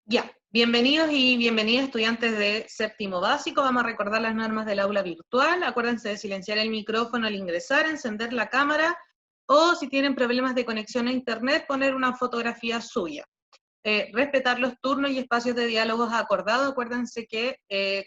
Ya, bienvenidos y bienvenidas estudiantes de séptimo básico. Vamos a recordar las normas del aula virtual. Acuérdense de silenciar el micrófono al ingresar, encender la cámara, o si tienen problemas de conexión a internet, poner una fotografía suya. Respetar los turnos y espacios de diálogos acordados. Acuérdense que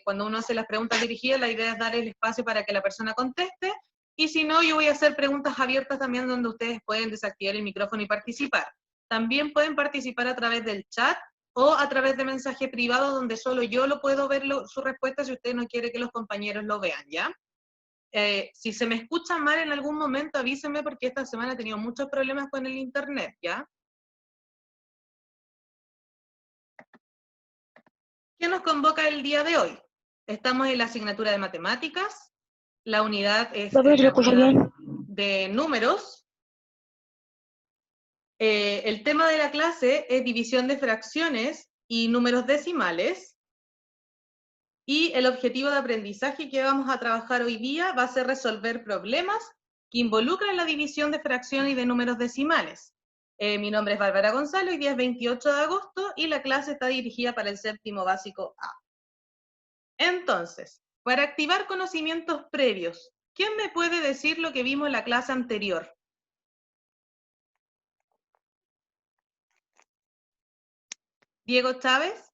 cuando uno hace las preguntas dirigidas, la idea es dar el espacio para que la persona conteste, y si no, yo voy a hacer preguntas abiertas también donde ustedes pueden desactivar el micrófono y participar. También pueden participar a través del chat o a través de mensaje privado, donde solo yo lo puedo ver su respuesta si usted no quiere que los compañeros lo vean, ¿ya? Si se me escucha mal en algún momento, avísenme porque esta semana he tenido muchos problemas con el internet, ¿ya? ¿Qué nos convoca el día de hoy? Estamos en la asignatura de matemáticas, la unidad es de números. El tema de la clase es división de fracciones y números decimales, y el objetivo de aprendizaje que vamos a trabajar hoy día va a ser resolver problemas que involucran la división de fracciones y de números decimales. Mi nombre es Bárbara Gonzalo, hoy día es 28 de agosto y la clase está dirigida para el séptimo básico A. Entonces, para activar conocimientos previos, ¿quién me puede decir lo que vimos en la clase anterior? Diego Chávez.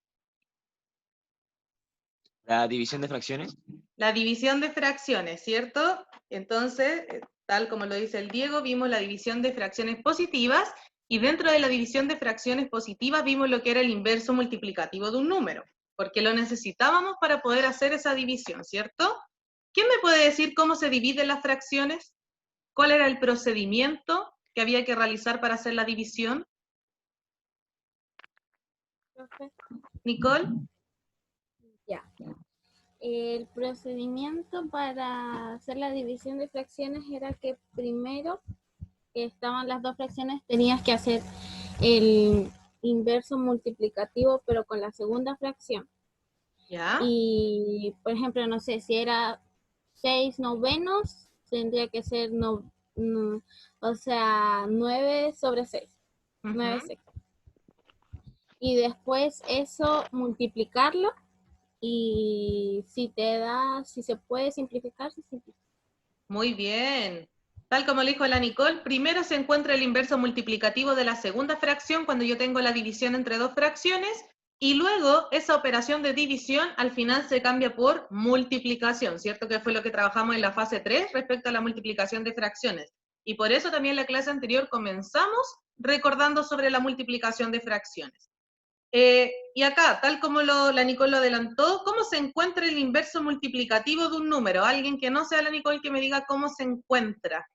La división de fracciones. La división de fracciones, ¿cierto? Entonces, tal como lo dice el Diego, vimos la división de fracciones positivas, y dentro de la división de fracciones positivas vimos lo que era el inverso multiplicativo de un número, porque lo necesitábamos para poder hacer esa división, ¿cierto? ¿Quién me puede decir cómo se dividen las fracciones? ¿Cuál era el procedimiento que había que realizar para hacer la división? Nicole. Ya. El procedimiento para hacer la división de fracciones era que primero que estaban las dos fracciones tenías que hacer el inverso multiplicativo pero con la segunda fracción. ¿Ya? Y por ejemplo, no sé, si era 6 novenos, tendría que ser o sea, 9 sobre 6. 9 sextos. Y después eso multiplicarlo, y si se puede simplificar, se simplifica. Muy bien. Tal como le dijo la Nicole, primero se encuentra el inverso multiplicativo de la segunda fracción cuando yo tengo la división entre dos fracciones, y luego esa operación de división al final se cambia por multiplicación, ¿cierto? Que fue lo que trabajamos en la fase 3 respecto a la multiplicación de fracciones. Y por eso también en la clase anterior comenzamos recordando sobre la multiplicación de fracciones. Y acá, tal como la Nicole lo adelantó, ¿cómo se encuentra el inverso multiplicativo de un número? Alguien que no sea la Nicole que me diga cómo se encuentra.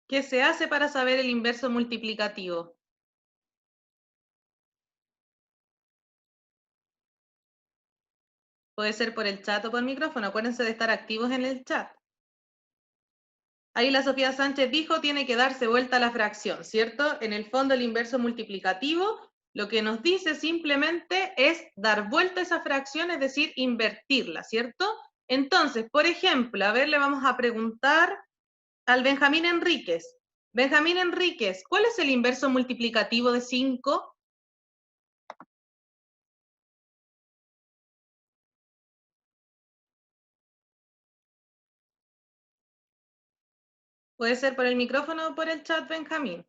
¿Qué se hace para saber el inverso multiplicativo? Puede ser por el chat o por el micrófono. Acuérdense de estar activos en el chat. Ahí la Sofía Sánchez dijo, tiene que darse vuelta la fracción, ¿cierto? En el fondo el inverso multiplicativo lo que nos dice simplemente es dar vuelta a esa fracción, es decir, invertirla, ¿cierto? Entonces, por ejemplo, a ver, le vamos a preguntar al Benjamín Enríquez. Benjamín Enríquez, ¿cuál es el inverso multiplicativo de 5? Puede ser por el micrófono o por el chat, Benjamín.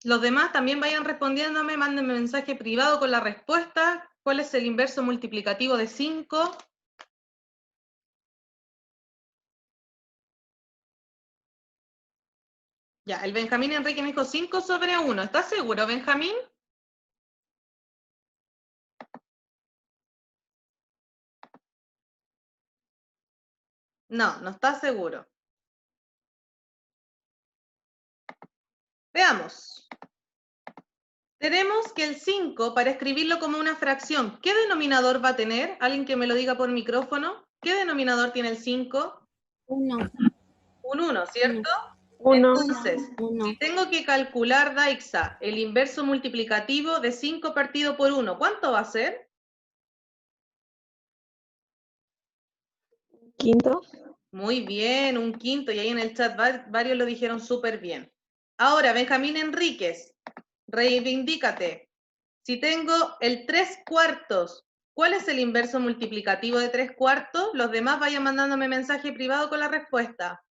Los demás también vayan respondiéndome, mándenme mensaje privado con la respuesta. ¿Cuál es el inverso multiplicativo de 5? Ya, el Benjamín Enrique me dijo 5 sobre 1. ¿Estás seguro, Benjamín? No, no está seguro. Veamos. Tenemos que el 5, para escribirlo como una fracción, ¿qué denominador va a tener? ¿Alguien que me lo diga por micrófono? ¿Qué denominador tiene el 5? 1. Un 1, ¿cierto? 1. Entonces, si tengo que calcular, Daixa, el inverso multiplicativo de 5 partido por 1, ¿cuánto va a ser? Quinto. Muy bien, un quinto, y ahí en el chat varios lo dijeron súper bien. Ahora, Benjamín Enríquez, reivindícate. Si tengo el 3/4, ¿cuál es el inverso multiplicativo de 3/4? Los demás vayan mandándome mensaje privado con la respuesta.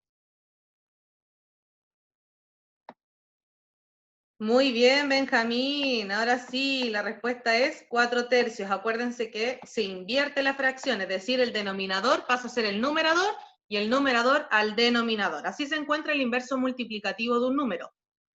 Muy bien, Benjamín. Ahora sí, la respuesta es 4/3. Acuérdense que se invierte la fracción, es decir, el denominador pasa a ser el numerador y el numerador al denominador. Así se encuentra el inverso multiplicativo de un número.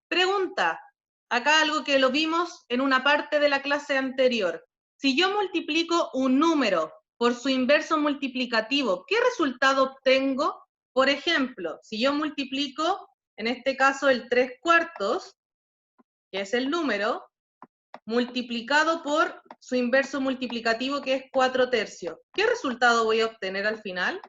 Pregunta, acá algo que lo vimos en una parte de la clase anterior. Si yo multiplico un número por su inverso multiplicativo, ¿qué resultado obtengo? Por ejemplo, si yo multiplico, en este caso, el 3/4, que es el número, multiplicado por su inverso multiplicativo, que es 4/3. ¿Qué resultado voy a obtener al final?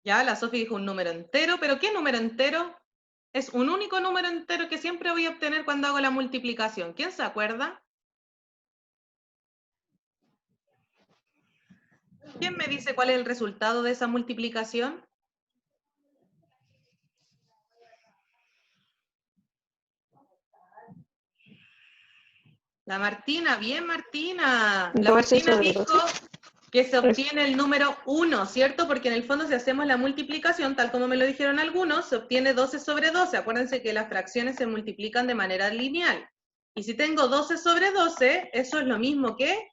Ya, la Sofi dijo un número entero, pero ¿qué número entero? Es un único número entero que siempre voy a obtener cuando hago la multiplicación. ¿Quién se acuerda? ¿Quién me dice cuál es el resultado de esa multiplicación? La Martina, bien Martina. La 12 Martina sobre dijo 12. que se obtiene el número 1, ¿cierto? Porque en el fondo si hacemos la multiplicación, tal como me lo dijeron algunos, se obtiene 12 sobre 12. Acuérdense que las fracciones se multiplican de manera lineal. Y si tengo 12 sobre 12, eso es lo mismo que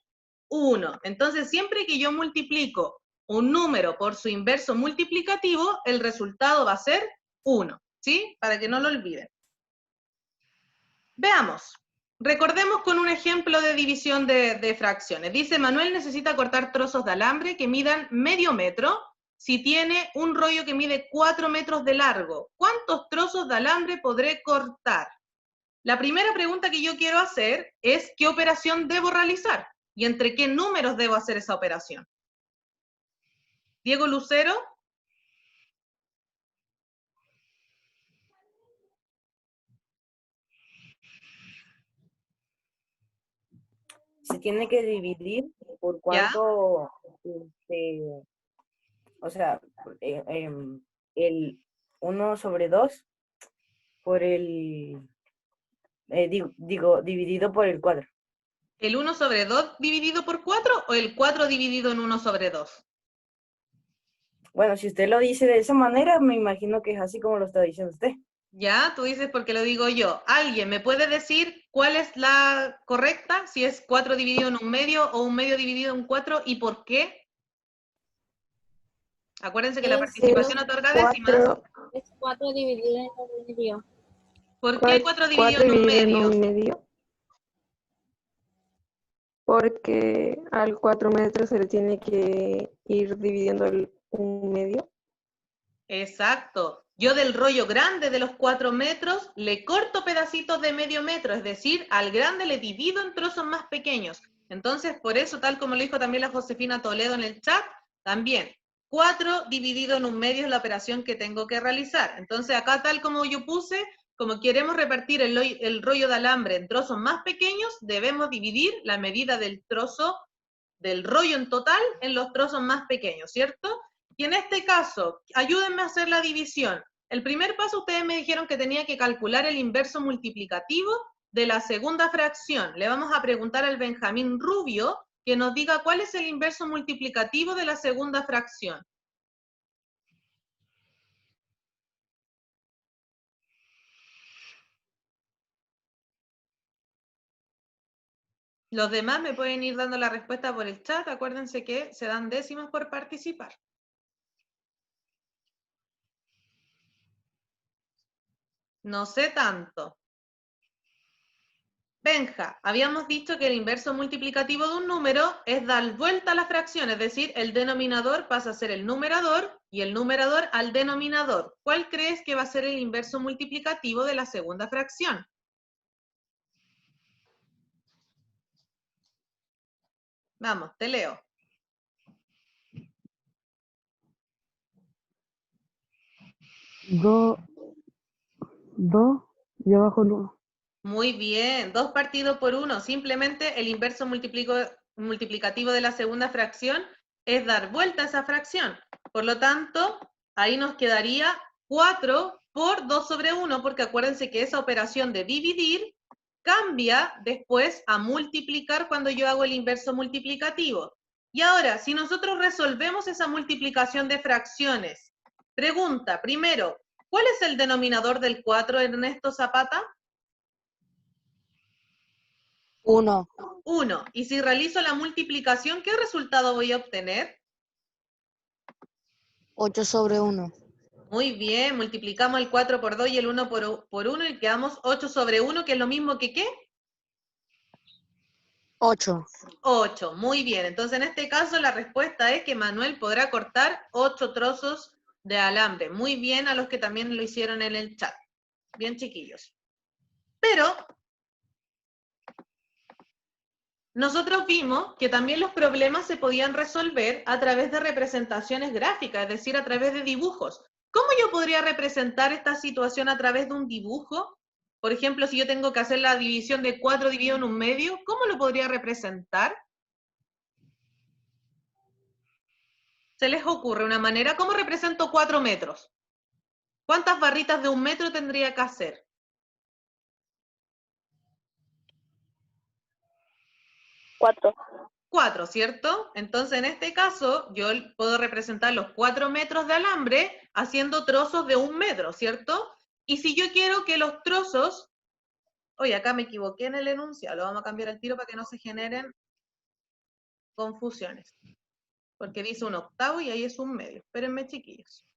1. Entonces, siempre que yo multiplico un número por su inverso multiplicativo, el resultado va a ser 1, ¿sí? Para que no lo olviden. Veamos. Recordemos con un ejemplo de división de fracciones. Dice, Manuel necesita cortar trozos de alambre que midan medio metro si tiene un rollo que mide 4 metros de largo. ¿Cuántos trozos de alambre podré cortar? La primera pregunta que yo quiero hacer es, ¿qué operación debo realizar? ¿Y entre qué números debo hacer esa operación? Diego Lucero. Se tiene que dividir por ¿Ya? cuánto, o sea, el 1 sobre 2 por dividido por el 4. ¿El 1 sobre 2 dividido por 4 o el 4 dividido en 1 sobre 2? Bueno, si usted lo dice de esa manera, me imagino que es así como lo está diciendo usted. Ya, tú dices porque lo digo yo. ¿Alguien me puede decir cuál es la correcta? Si es 4 dividido en un medio o un medio dividido en 4 y por qué. Acuérdense que la Es, participación otorga décimas. 4, es 4 dividido en medio. ¿Por qué 4 dividido 4 en un dividido en medio? un medio. Porque al 4 metros se le tiene que ir dividiendo un medio. Exacto. Yo del rollo grande de los 4 metros le corto pedacitos de medio metro, es decir, al grande le divido en trozos más pequeños. Entonces, por eso, tal como lo dijo también la Josefina Toledo en el chat, también 4 dividido en un medio es la operación que tengo que realizar. Entonces, acá tal como yo puse, como queremos repartir el rollo de alambre en trozos más pequeños, debemos dividir la medida del trozo, del rollo en total, en los trozos más pequeños, ¿cierto? Y en este caso, ayúdenme a hacer la división. El primer paso, ustedes me dijeron que tenía que calcular el inverso multiplicativo de la segunda fracción. Le vamos a preguntar al Benjamín Rubio que nos diga cuál es el inverso multiplicativo de la segunda fracción. Los demás me pueden ir dando la respuesta por el chat. Acuérdense que se dan décimas por participar. No sé tanto. Benja, habíamos dicho que el inverso multiplicativo de un número es dar vuelta a la fracción, es decir, el denominador pasa a ser el numerador y el numerador al denominador. ¿Cuál crees que va a ser el inverso multiplicativo de la segunda fracción? Vamos, te leo. 2 y abajo el 1. Muy bien, 2 partido por 1. Simplemente el inverso multiplicativo de la segunda fracción es dar vuelta a esa fracción. Por lo tanto, ahí nos quedaría 4 por 2 sobre 1, porque acuérdense que esa operación de dividir cambia después a multiplicar cuando yo hago el inverso multiplicativo. Y ahora, si nosotros resolvemos esa multiplicación de fracciones, pregunta, primero, ¿cuál es el denominador del 4, Ernesto Zapata? 1. 1. Y si realizo la multiplicación, ¿qué resultado voy a obtener? 8 sobre 1. Muy bien, multiplicamos el 4 por 2 y el 1 por 1 y quedamos 8 sobre 1, que es lo mismo que ¿qué? 8. 8. Muy bien, entonces en este caso la respuesta es que Manuel podrá cortar 8 trozos de alambre. Muy bien a los que también lo hicieron en el chat. Bien, chiquillos. Pero nosotros vimos que también los problemas se podían resolver a través de representaciones gráficas, es decir, a través de dibujos. ¿Cómo yo podría representar esta situación a través de un dibujo? Por ejemplo, si yo tengo que hacer la división de 4 dividido en un medio, ¿cómo lo podría representar? ¿Se les ocurre una manera? ¿Cómo represento 4 metros? ¿Cuántas barritas de 1 metro tendría que hacer? 4. 4, ¿cierto? Entonces, en este caso, yo puedo representar los 4 metros de alambre haciendo trozos de 1 metro, ¿cierto? Y si yo quiero que los trozos, oye, acá me equivoqué en el enunciado, lo vamos a cambiar al tiro para que no se generen confusiones. Porque dice 1/8 y ahí es 1 medio. Espérenme, chiquillos.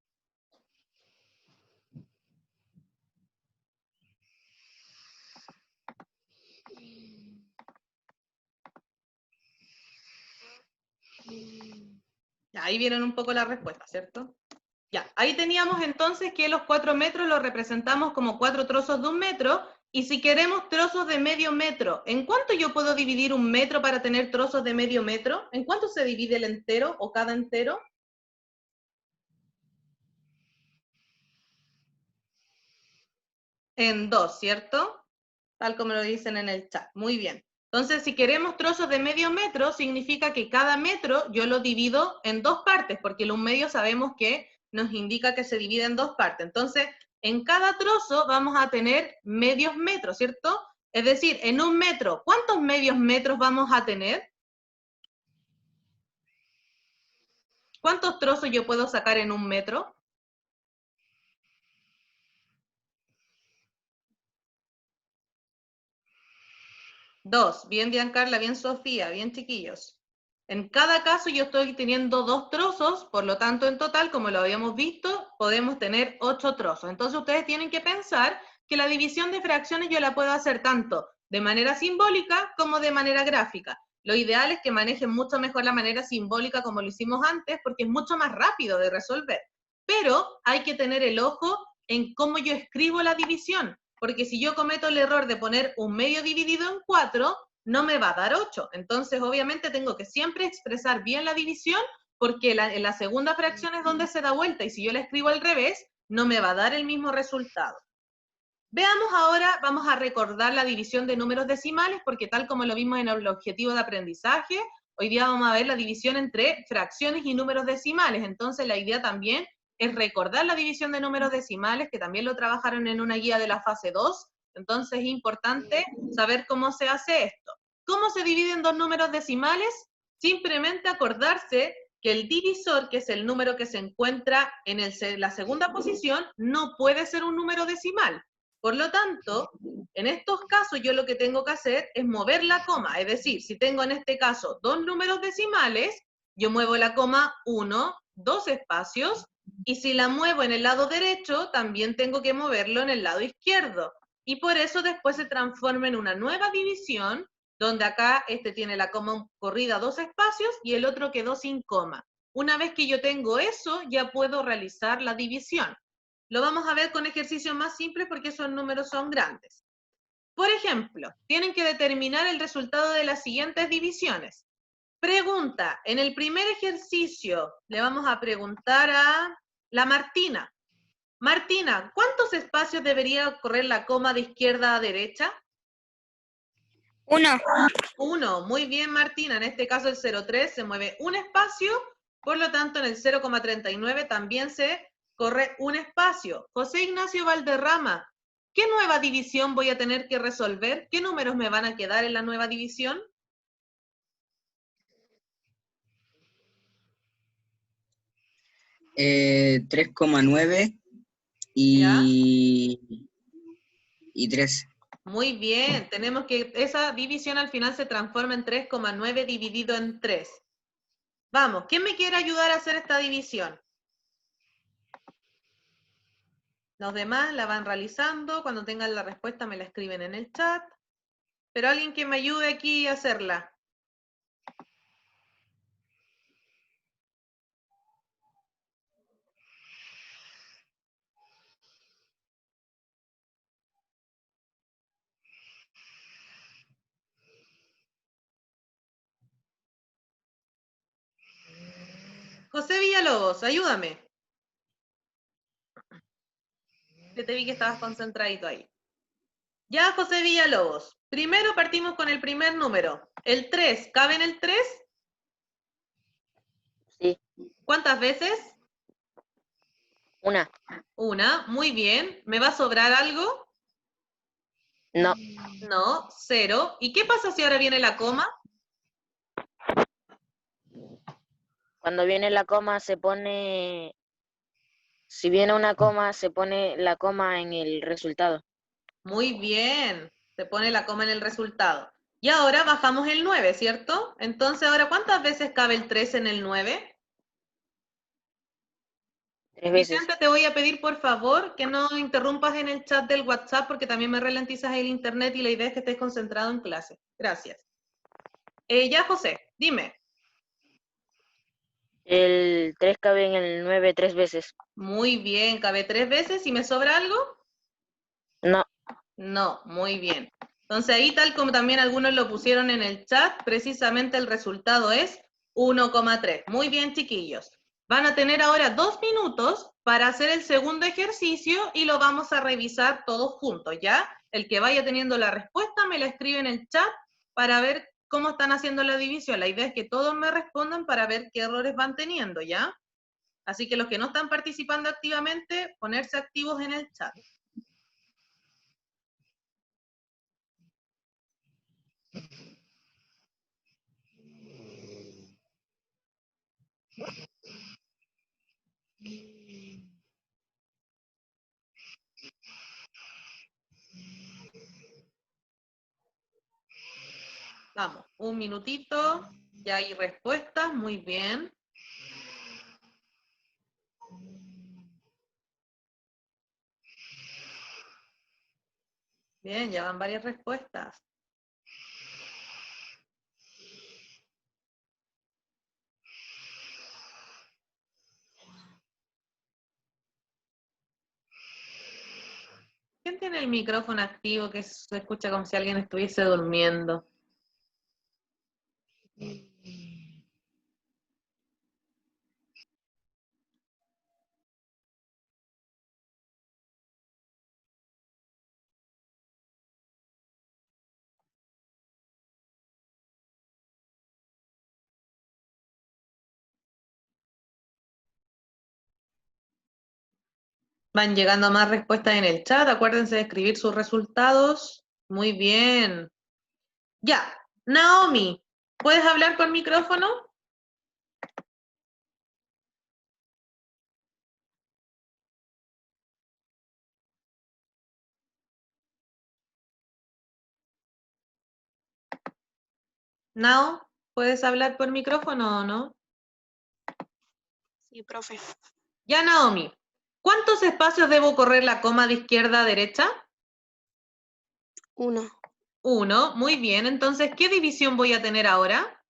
Ya, ahí vieron un poco la respuesta, ¿cierto? Ya, ahí teníamos entonces que los 4 metros los representamos como 4 trozos de 1 metro, y si queremos trozos de medio metro, ¿en cuánto yo puedo dividir 1 metro para tener trozos de medio metro? ¿En cuánto se divide el entero o cada entero? En 2, ¿cierto? Tal como lo dicen en el chat. Muy bien. Entonces, si queremos trozos de medio metro, significa que cada metro yo lo divido en 2 partes, porque el 1 medio sabemos que nos indica que se divide en 2 partes. Entonces, en cada trozo vamos a tener medios metros, ¿cierto? Es decir, en 1 metro, ¿cuántos medios metros vamos a tener? ¿Cuántos trozos yo puedo sacar en 1 metro? 2. Bien, Giancarla, bien, Sofía, bien, chiquillos. En cada caso yo estoy teniendo 2 trozos, por lo tanto, en total, como lo habíamos visto, podemos tener 8 trozos. Entonces, ustedes tienen que pensar que la división de fracciones yo la puedo hacer tanto de manera simbólica como de manera gráfica. Lo ideal es que manejen mucho mejor la manera simbólica como lo hicimos antes, porque es mucho más rápido de resolver. Pero hay que tener el ojo en cómo yo escribo la división, porque si yo cometo el error de poner 1 medio dividido en 4, no me va a dar 8. Entonces, obviamente, tengo que siempre expresar bien la división, porque en la segunda fracción es donde se da vuelta, y si yo la escribo al revés, no me va a dar el mismo resultado. Veamos ahora, vamos a recordar la división de números decimales, porque tal como lo vimos en el objetivo de aprendizaje, hoy día vamos a ver la división entre fracciones y números decimales. Entonces, la idea también es recordar la división de números decimales, que también lo trabajaron en una guía de la fase 2, entonces es importante saber cómo se hace esto. ¿Cómo se dividen 2 números decimales? Simplemente acordarse que el divisor, que es el número que se encuentra en la segunda posición, no puede ser un número decimal. Por lo tanto, en estos casos yo lo que tengo que hacer es mover la coma, es decir, si tengo en este caso 2 números decimales, yo muevo la coma 1, 2 espacios, y si la muevo en el lado derecho, también tengo que moverlo en el lado izquierdo. Y por eso después se transforma en una nueva división, donde acá este tiene la coma corrida 2 espacios y el otro quedó sin coma. Una vez que yo tengo eso, ya puedo realizar la división. Lo vamos a ver con ejercicios más simples porque esos números son grandes. Por ejemplo, tienen que determinar el resultado de las siguientes divisiones. Pregunta, en el primer ejercicio le vamos a preguntar a la Martina. Martina, ¿cuántos espacios debería correr la coma de izquierda a derecha? 1. 1. Muy bien, Martina. En este caso el 0,3 se mueve un espacio, por lo tanto en el 0,39 también se corre un espacio. José Ignacio Valderrama, ¿qué nueva división voy a tener que resolver? ¿Qué números me van a quedar en la nueva división? Eh, 3,9 ¿Ya? y 3. Muy bien, tenemos que esa división al final se transforma en 3,9 dividido en 3. Vamos, ¿quién me quiere ayudar a hacer esta división? Los demás la van realizando, cuando tengan la respuesta me la escriben en el chat, pero alguien que me ayude aquí a hacerla. José Villalobos, ayúdame. Que te vi que estabas concentradito ahí. Ya, José Villalobos. Primero partimos con el primer número. El 3, ¿cabe en el 3? Sí. ¿Cuántas veces? 1. Una, muy bien. ¿Me va a sobrar algo? No. No, 0. ¿Y qué pasa si ahora viene la coma? Cuando viene la coma se pone... Si viene una coma, se pone la coma en el resultado. Muy bien. Se pone la coma en el resultado. Y ahora bajamos el 9, ¿cierto? Entonces, ahora, ¿cuántas veces cabe el 3 en el 9? 3 veces. Vicente, te voy a pedir por favor que no interrumpas en el chat del WhatsApp porque también me ralentizas el internet y la idea es que estés concentrado en clase. Gracias. Ya, José, dime. El 3 cabe en el 9 3 veces. Muy bien, cabe 3 veces. ¿Y me sobra algo? No. No, muy bien. Entonces ahí, tal como también algunos lo pusieron en el chat, precisamente el resultado es 1,3. Muy bien, chiquillos. Van a tener ahora 2 minutos para hacer el segundo ejercicio y lo vamos a revisar todos juntos, ¿ya? El que vaya teniendo la respuesta me la escribe en el chat para ver cómo están haciendo la división. La idea es que todos me respondan para ver qué errores van teniendo, ¿ya? Así que los que no están participando activamente, ponerse activos en el chat. Vamos, un minutito, ya hay respuestas, muy bien. Bien, ya van varias respuestas. ¿Quién tiene el micrófono activo que se escucha como si alguien estuviese durmiendo? Van llegando más respuestas en el chat, acuérdense de escribir sus resultados. Muy bien. Ya, Naomi, ¿puedes hablar con micrófono? Nao, ¿puedes hablar por micrófono o no? Sí, profe. Ya, Naomi, ¿cuántos espacios debo correr la coma de izquierda a derecha? 1. 1, muy bien. Entonces, ¿qué división voy a tener ahora?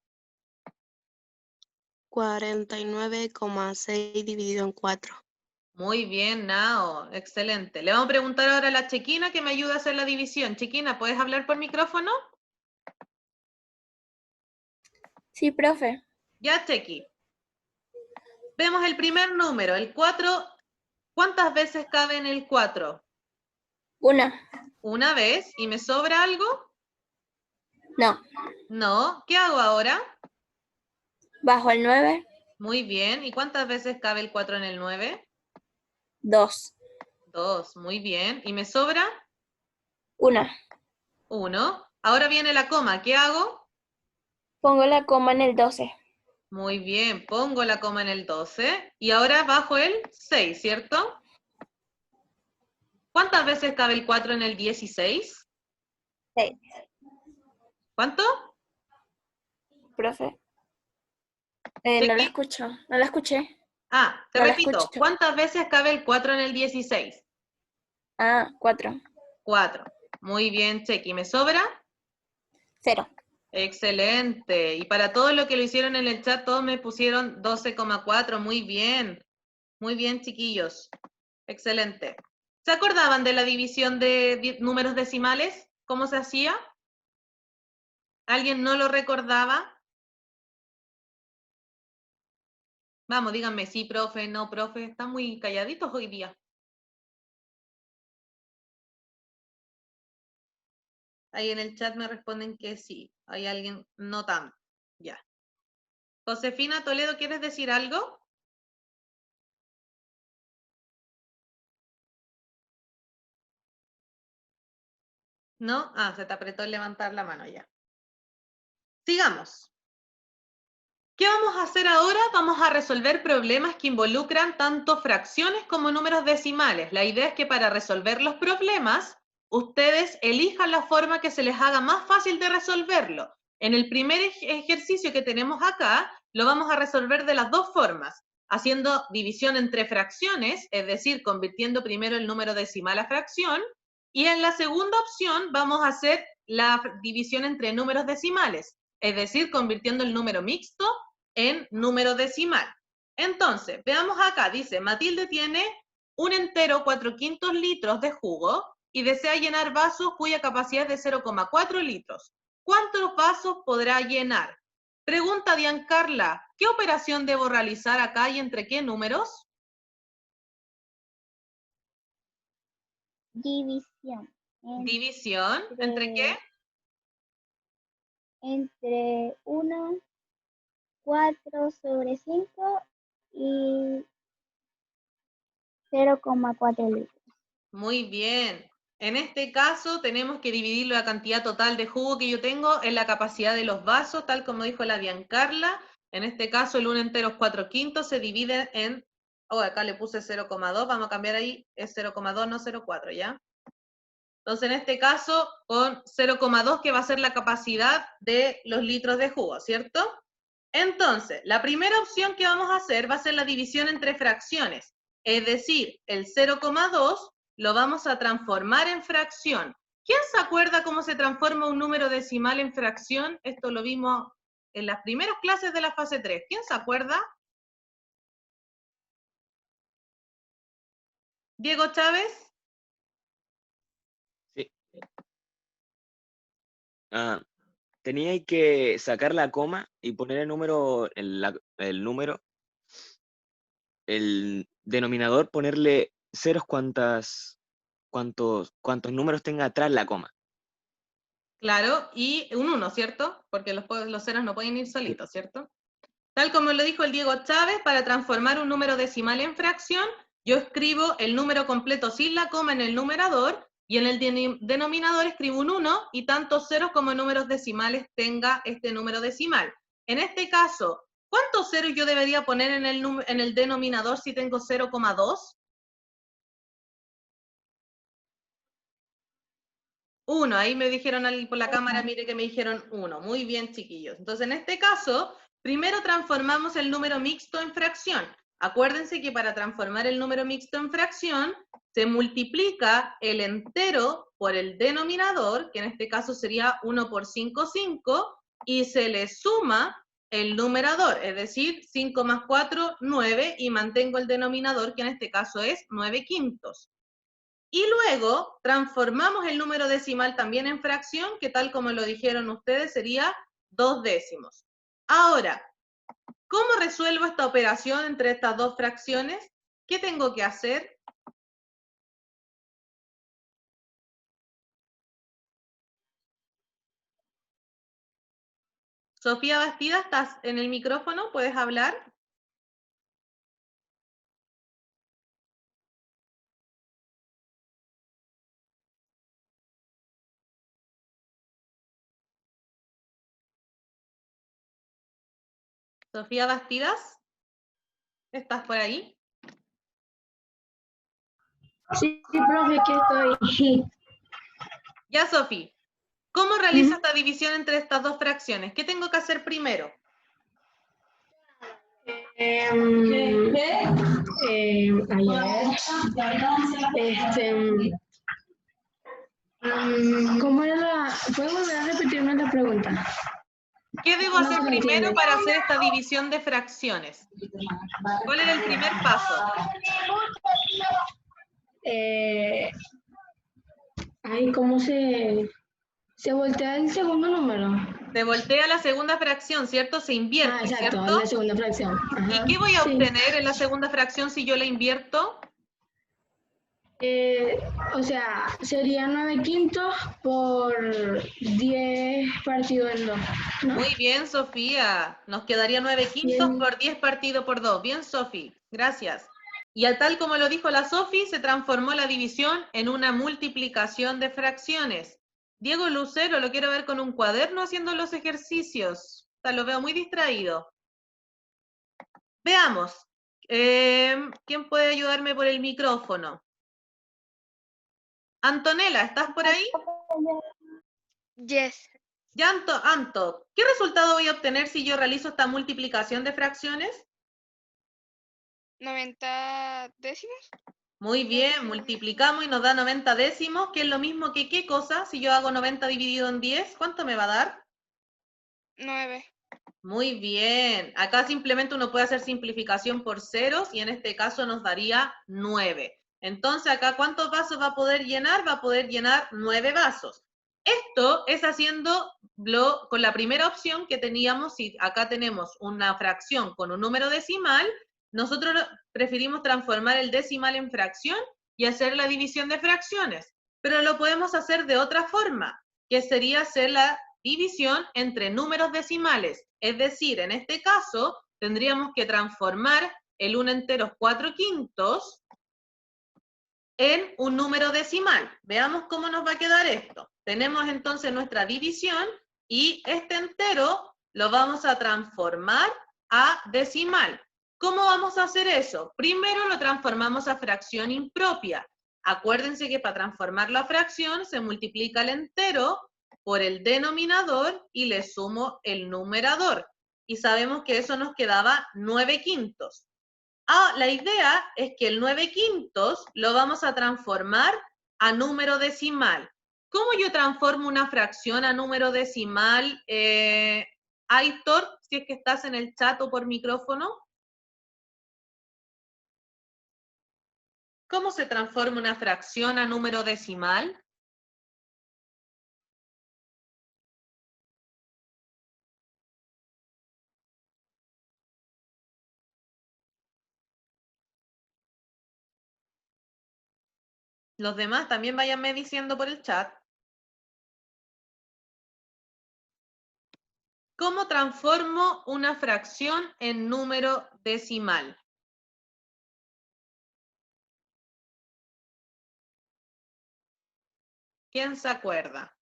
49,6 dividido en 4. Muy bien, Nao, excelente. Le vamos a preguntar ahora a la Chequina que me ayude a hacer la división. Chequina, ¿puedes hablar por micrófono? Sí, profe. Ya, Chequi. Vemos el primer número, el 4. ¿Cuántas veces cabe en el 4? Una. Una vez. ¿Y me sobra algo? No. No. ¿Qué hago ahora? Bajo el 9, Muy bien. ¿Y cuántas veces cabe el 4 en el 9? 2. 2. Muy bien. ¿Y me sobra? 1. 1. Ahora viene la coma. ¿Qué hago? Pongo la coma en el 12. Muy bien. Pongo la coma en el 12. Y ahora bajo el 6, ¿cierto? ¿Cuántas veces cabe el 4 en el 16? 6. ¿Cuánto? Profe. No la Chequi. escucho. No la escuché. Ah, te No la repito. escucho. ¿Cuántas veces cabe el 4 en el 16? 4. 4. Muy bien, Chequi. ¿Me sobra? 0. Excelente. Y para todo lo que lo hicieron en el chat, todos me pusieron 12,4. Muy bien. Muy bien, chiquillos. Excelente. ¿Se acordaban de la división de números decimales? ¿Cómo se hacía? ¿Alguien no lo recordaba? Vamos, díganme, sí, profe, no, profe. Están muy calladitos hoy día. Ahí en el chat me responden que sí. Hay alguien no tanto. Ya. Josefina Toledo, ¿quieres decir algo? ¿No? Ah, se te apretó el levantar la mano ya. Sigamos. ¿Qué vamos a hacer ahora? Vamos a resolver problemas que involucran tanto fracciones como números decimales. La idea es que para resolver los problemas, ustedes elijan la forma que se les haga más fácil de resolverlo. En el primer ejercicio que tenemos acá, lo vamos a resolver de las dos formas, haciendo división entre fracciones, es decir, convirtiendo primero el número decimal a fracción, y en la segunda opción vamos a hacer la división entre números decimales, es decir, convirtiendo el número mixto en número decimal. Entonces, veamos acá, dice, Matilde tiene un entero 4/5 litros de jugo y desea llenar vasos cuya capacidad es de 0,4 litros. ¿Cuántos vasos podrá llenar? Pregunta Diancarla, ¿qué operación debo realizar acá y entre qué números? División. División, ¿entre qué? Entre 1, 4 sobre 5 y 0,4 litros. Muy bien. En este caso tenemos que dividir la cantidad total de jugo que yo tengo en la capacidad de los vasos, tal como dijo la Biancarla. En este caso el 1 entero es 4/5, se divide en, acá le puse 0,2, vamos a cambiar ahí, es 0,2, no 0,4, ¿ya? Entonces en este caso con 0,2 que va a ser la capacidad de los litros de jugo, ¿cierto? Entonces, la primera opción que vamos a hacer va a ser la división entre fracciones, es decir, el 0,2 lo vamos a transformar en fracción. ¿Quién se acuerda cómo se transforma un número decimal en fracción? Esto lo vimos en las primeras clases de la fase 3. ¿Quién se acuerda? ¿Diego Chávez? Sí. Tenía que sacar la coma y poner el número, el denominador, ponerle ceros cuantos números tenga atrás la coma. Claro, y un 1, ¿cierto? Porque los ceros no pueden ir solitos, ¿cierto? Tal como lo dijo el Diego Chávez, para transformar un número decimal en fracción, yo escribo el número completo sin la coma en el numerador, y en el denominador escribo un 1, y tantos ceros como números decimales tenga este número decimal. En este caso, ¿cuántos ceros yo debería poner en el denominador si tengo 0,2? 1, ahí me dijeron por la cámara, mire que me dijeron 1. Muy bien, chiquillos. Entonces, en este caso, primero transformamos el número mixto en fracción. Acuérdense que para transformar el número mixto en fracción, se multiplica el entero por el denominador, que en este caso sería 1 por 5, 5, y se le suma el numerador, es decir, 5 más 4, 9, y mantengo el denominador, que en este caso es 9/5. Y luego transformamos el número decimal también en fracción, que tal como lo dijeron ustedes sería 2 décimos. Ahora, ¿cómo resuelvo esta operación entre estas dos fracciones? ¿Qué tengo que hacer? Sofía Bastida, ¿estás en el micrófono? ¿Puedes hablar? Sofía Bastidas, ¿estás por ahí? Sí, profe, aquí estoy. Ya, Sofía. ¿Cómo realizo esta división entre estas dos fracciones? ¿Qué tengo que hacer primero? ¿Cómo era la...? ¿Puedo volver a repetirme la pregunta? ¿Qué debo No hacer se me primero entiende. para hacer esta división de fracciones? ¿Cuál es el primer paso? ¿Cómo se voltea el segundo número? Se voltea la segunda fracción, ¿cierto? Se invierte, Exacto, ¿cierto? la segunda fracción. ¿Y Ajá, qué voy a sí. obtener en la segunda fracción si yo la invierto? O sea, sería 9/5 por 10 partido en 2, ¿no? Muy bien, Sofía. Nos quedaría 9/5 Bien. por 10 partido por 2. Bien, Sofía. Gracias. Y al tal como lo dijo la Sofía, se transformó la división en una multiplicación de fracciones. Diego Lucero, lo quiero ver con un cuaderno haciendo los ejercicios. O sea, lo veo muy distraído. Veamos. ¿Quién puede ayudarme por el micrófono? Antonella, ¿estás por ahí? Yes. Ya, Anto, ¿qué resultado voy a obtener si yo realizo esta multiplicación de fracciones? 90 décimos. Muy bien, multiplicamos y nos da 90 décimos, que es lo mismo que ¿qué cosa? Si yo hago 90 dividido en 10, ¿cuánto me va a dar? 9. Muy bien. Acá simplemente uno puede hacer simplificación por ceros y en este caso nos daría 9. Entonces acá, ¿cuántos vasos va a poder llenar? Va a poder llenar 9 vasos. Esto es haciéndolo con la primera opción que teníamos. Si acá tenemos una fracción con un número decimal, nosotros preferimos transformar el decimal en fracción y hacer la división de fracciones. Pero lo podemos hacer de otra forma, que sería hacer la división entre números decimales. Es decir, en este caso, tendríamos que transformar el 1 entero 4/5 en un número decimal. Veamos cómo nos va a quedar esto. Tenemos entonces nuestra división y este entero lo vamos a transformar a decimal. ¿Cómo vamos a hacer eso? Primero lo transformamos a fracción impropia. Acuérdense que para transformarlo a fracción se multiplica el entero por el denominador y le sumo el numerador. Y sabemos que eso nos quedaba 9/5. La idea es que el 9/5 lo vamos a transformar a número decimal. ¿Cómo yo transformo una fracción a número decimal? Aitor, si es que estás en el chat o por micrófono. ¿Cómo se transforma una fracción a número decimal? Los demás también váyanme diciendo por el chat. ¿Cómo transformo una fracción en número decimal? ¿Quién se acuerda?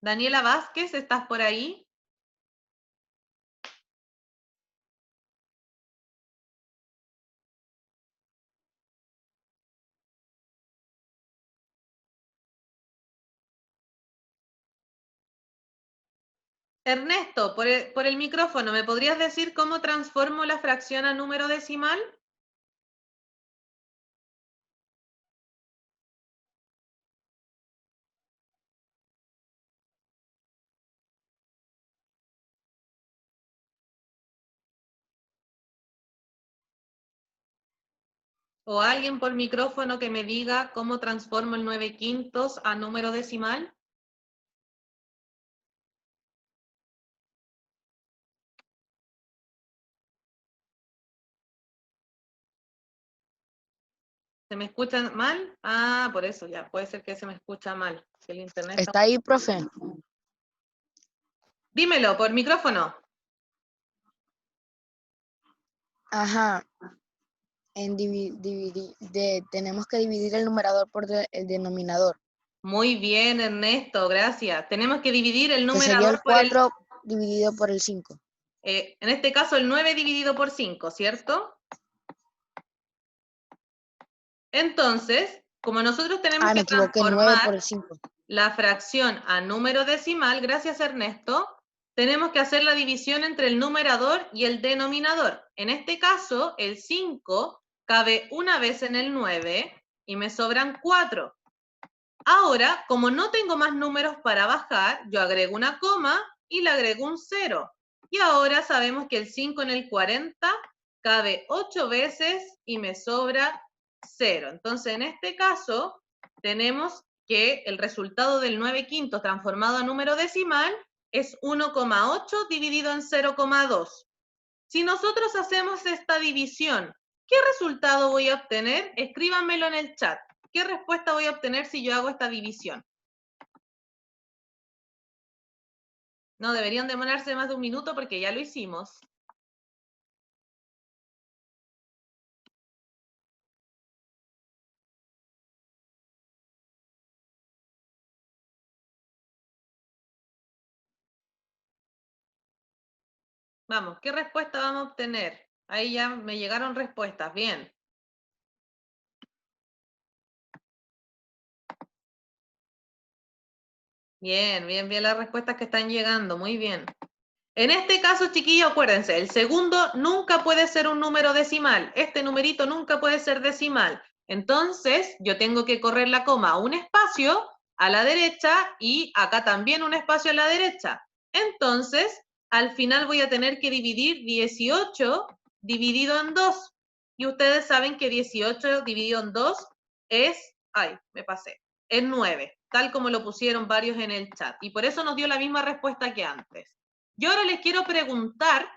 Daniela Vázquez, ¿estás por ahí? Ernesto, por el micrófono, ¿me podrías decir cómo transformo la fracción a número decimal? ¿O alguien por micrófono que me diga cómo transformo el 9/5 a número decimal? ¿Se me escucha mal? Ah, por eso ya, puede ser que se me escucha mal. Si el internet ¿Está ahí, profe? Dímelo, por micrófono. Ajá. Tenemos que dividir el numerador por el denominador. Muy bien, Ernesto, gracias. Tenemos que dividir el Que sería el numerador por el... 4 dividido por el 5. En este caso, el 9 dividido por 5, ¿cierto? Entonces, como nosotros tenemos Ah, me que equivoqué, 9 por transformar el 5. la fracción a número decimal, gracias Ernesto, tenemos que hacer la división entre el numerador y el denominador. En este caso, el 5 cabe una vez en el 9 y me sobran 4. Ahora, como no tengo más números para bajar, yo agrego una coma y le agrego un 0. Y ahora sabemos que el 5 en el 40 cabe 8 veces y me sobra 0. Entonces, en este caso, tenemos que el resultado del 9 quintos transformado a número decimal es 1,8 dividido en 0,2. Si nosotros hacemos esta división, ¿qué resultado voy a obtener? Escríbanmelo en el chat. ¿Qué respuesta voy a obtener si yo hago esta división? No deberían demorarse más de un minuto porque ya lo hicimos. Vamos, ¿qué respuesta vamos a obtener? Ahí ya me llegaron respuestas, bien. Bien, bien, bien las respuestas que están llegando, muy bien. En este caso, chiquillos, acuérdense, el segundo nunca puede ser un número decimal. Este numerito nunca puede ser decimal. Entonces, yo tengo que correr la coma a un espacio a la derecha y acá también un espacio a la derecha. Entonces, al final voy a tener que dividir 18 dividido en 2. Y ustedes saben que 18 dividido en 2 es, ay, me pasé, es 9, tal como lo pusieron varios en el chat. Y por eso nos dio la misma respuesta que antes. Yo ahora les quiero preguntar,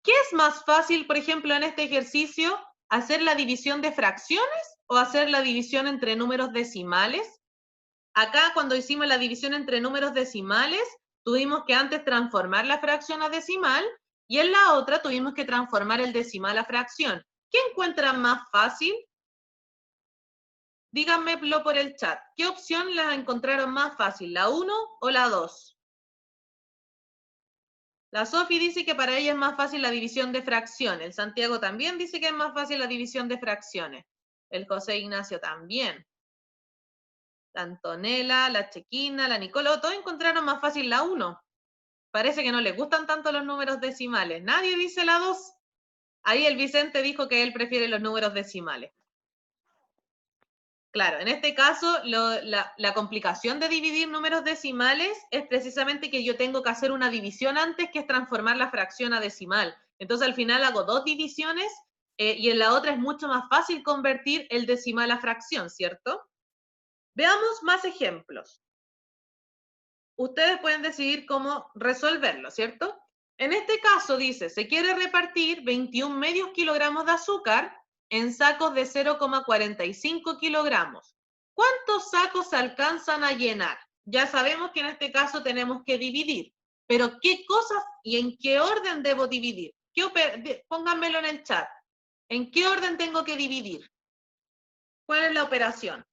¿qué es más fácil, por ejemplo, en este ejercicio, hacer la división de fracciones o hacer la división entre números decimales? Acá, cuando hicimos la división entre números decimales, tuvimos que antes transformar la fracción a decimal y en la otra tuvimos que transformar el decimal a fracción. ¿Qué encuentran más fácil? Díganmelo por el chat. ¿Qué opción la encontraron más fácil, la 1 o la 2? La Sofi dice que para ella es más fácil la división de fracciones. El Santiago también dice que es más fácil la división de fracciones. El José Ignacio también. La Antonella, la Chequina, la Nicola, todos encontraron más fácil la 1. Parece que no les gustan tanto los números decimales. Nadie dice la 2. Ahí el Vicente dijo que él prefiere los números decimales. Claro, en este caso, la complicación de dividir números decimales es precisamente que yo tengo que hacer una división antes, que es transformar la fracción a decimal. Entonces, al final hago 2 divisiones y en la otra es mucho más fácil convertir el decimal a fracción, ¿cierto? Veamos más ejemplos. Ustedes pueden decidir cómo resolverlo, ¿cierto? En este caso dice, se quiere repartir 21 medios kilogramos de azúcar en sacos de 0,45 kilogramos. ¿Cuántos sacos se alcanzan a llenar? Ya sabemos que en este caso tenemos que dividir, pero ¿qué cosas y en qué orden debo dividir? Pónganmelo en el chat. ¿En qué orden tengo que dividir? ¿Cuál es la operación?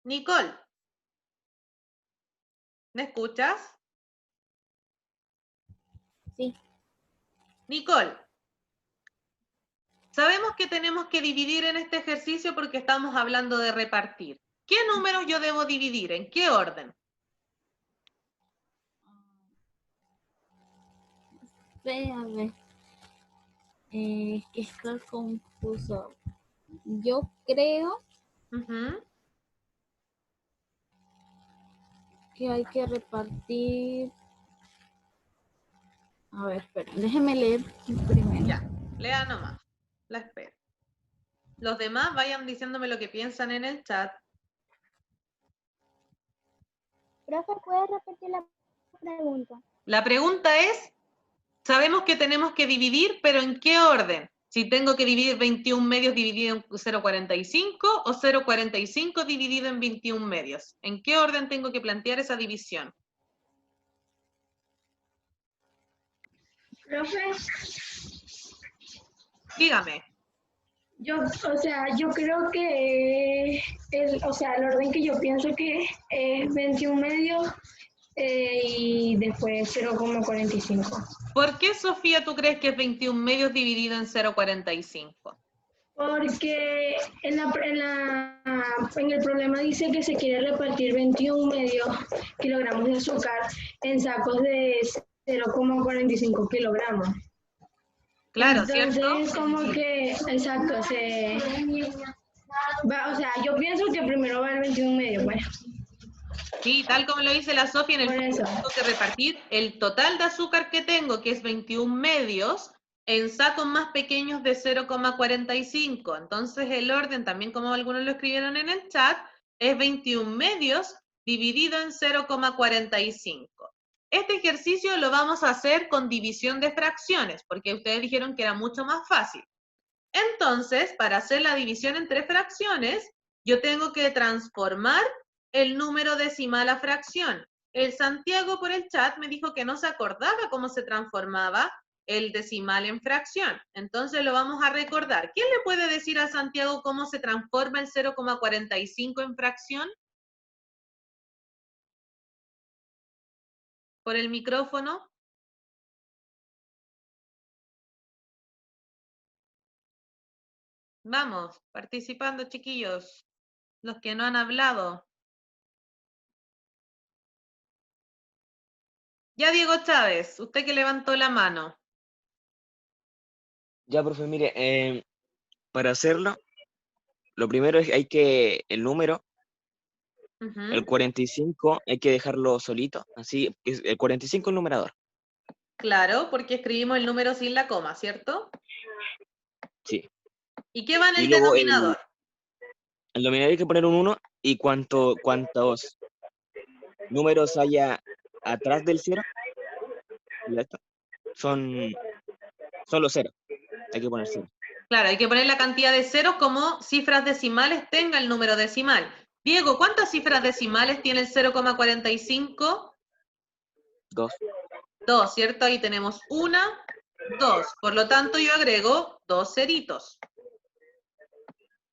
Nicole, ¿me escuchas? Sí. Nicole, sabemos que tenemos que dividir en este ejercicio porque estamos hablando de repartir. ¿Qué números yo debo dividir? ¿En qué orden? Espérame. Que está confuso. Yo creo Ujú. Que hay que repartir. A ver, espera, déjeme leer primero. Ya, lea nomás. La espero. Los demás vayan diciéndome lo que piensan en el chat. Profe, ¿puedes repetir la pregunta? La pregunta es, sabemos que tenemos que dividir, pero ¿en qué orden? Si tengo que dividir 21 medios dividido en 0,45 o 0,45 dividido en 21 medios. ¿En qué orden tengo que plantear esa división? Profe, Dígame. yo creo que el orden que yo pienso que es 21 medios y después 0,45. ¿Por qué, Sofía, tú crees que es 21 medios dividido en 0,45? Porque en el problema dice que se quiere repartir 21 medios kilogramos de azúcar en sacos de 0,45 kilogramos. Claro, Entonces, ¿cierto? como que, exacto, yo pienso que primero va el 21 medio, pues. Sí, tal como lo dice la Sofía, en el Por fondo eso. tengo que repartir el total de azúcar que tengo, que es 21 medios, en sacos más pequeños de 0,45. Entonces el orden, también como algunos lo escribieron en el chat, es 21 medios dividido en 0,45. Este ejercicio lo vamos a hacer con división de fracciones, porque ustedes dijeron que era mucho más fácil. Entonces, para hacer la división entre fracciones, yo tengo que transformar el número decimal a fracción. El Santiago por el chat me dijo que no se acordaba cómo se transformaba el decimal en fracción. Entonces lo vamos a recordar. ¿Quién le puede decir a Santiago cómo se transforma el 0,45 en fracción? Por el micrófono. Vamos, participando, chiquillos. Los que no han hablado. Ya, Diego Chávez, usted que levantó la mano. Ya, profe, mire, para hacerlo, lo primero es el número, el 45, hay que dejarlo solito, así, el 45 el numerador. Claro, porque escribimos el número sin la coma, ¿cierto? Sí. ¿Y qué va en Y el luego denominador? el denominador hay que poner un 1 y cuántos números haya atrás del 0, son los 0, hay que poner 0. Claro, hay que poner la cantidad de ceros como cifras decimales tenga el número decimal. Diego, ¿cuántas cifras decimales tiene el 0,45? 2. 2, ¿cierto? Ahí tenemos 1, 2. Por lo tanto, yo agrego 2 ceritos.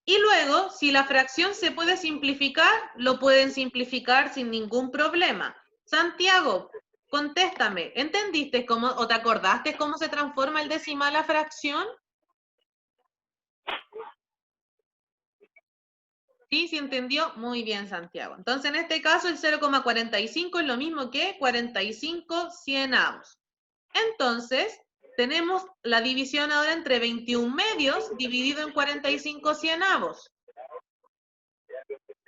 Y luego, si la fracción se puede simplificar, lo pueden simplificar sin ningún problema. Santiago, contéstame, ¿entendiste cómo o te acordaste cómo se transforma el decimal a fracción? Sí, sí entendió. Muy bien, Santiago. Entonces, en este caso, el 0,45 es lo mismo que 45 cienavos. Entonces, tenemos la división ahora entre 21 medios dividido en 45 cienavos.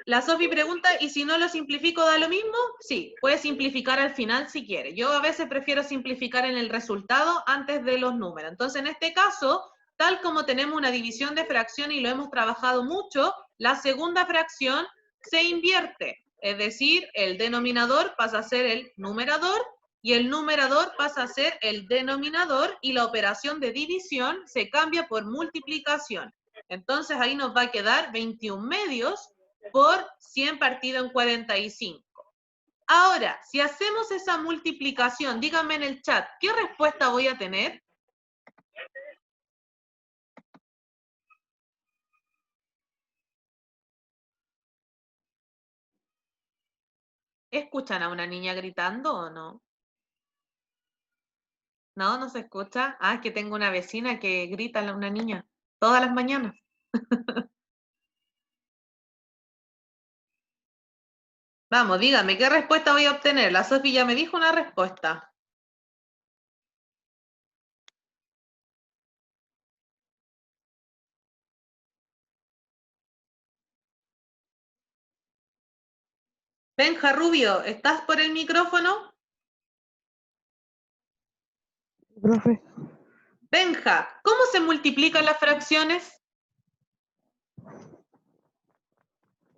La Sofi pregunta, ¿y si no lo simplifico da lo mismo? Sí, puede simplificar al final si quiere. Yo a veces prefiero simplificar en el resultado antes de los números. Entonces, en este caso, tal como tenemos una división de fracción y lo hemos trabajado mucho, la segunda fracción se invierte. Es decir, el denominador pasa a ser el numerador y el numerador pasa a ser el denominador y la operación de división se cambia por multiplicación. Entonces, ahí nos va a quedar 21 medios por 100 partido en 45. Ahora, si hacemos esa multiplicación, díganme en el chat, ¿qué respuesta voy a tener? ¿Escuchan a una niña gritando o no? ¿No? ¿No se escucha? Ah, es que tengo una vecina que grita a una niña todas las mañanas. Vamos, dígame, ¿qué respuesta voy a obtener? La Sofi ya me dijo una respuesta. Benja Rubio, ¿estás por el micrófono? Profe. Benja, ¿cómo se multiplican las fracciones?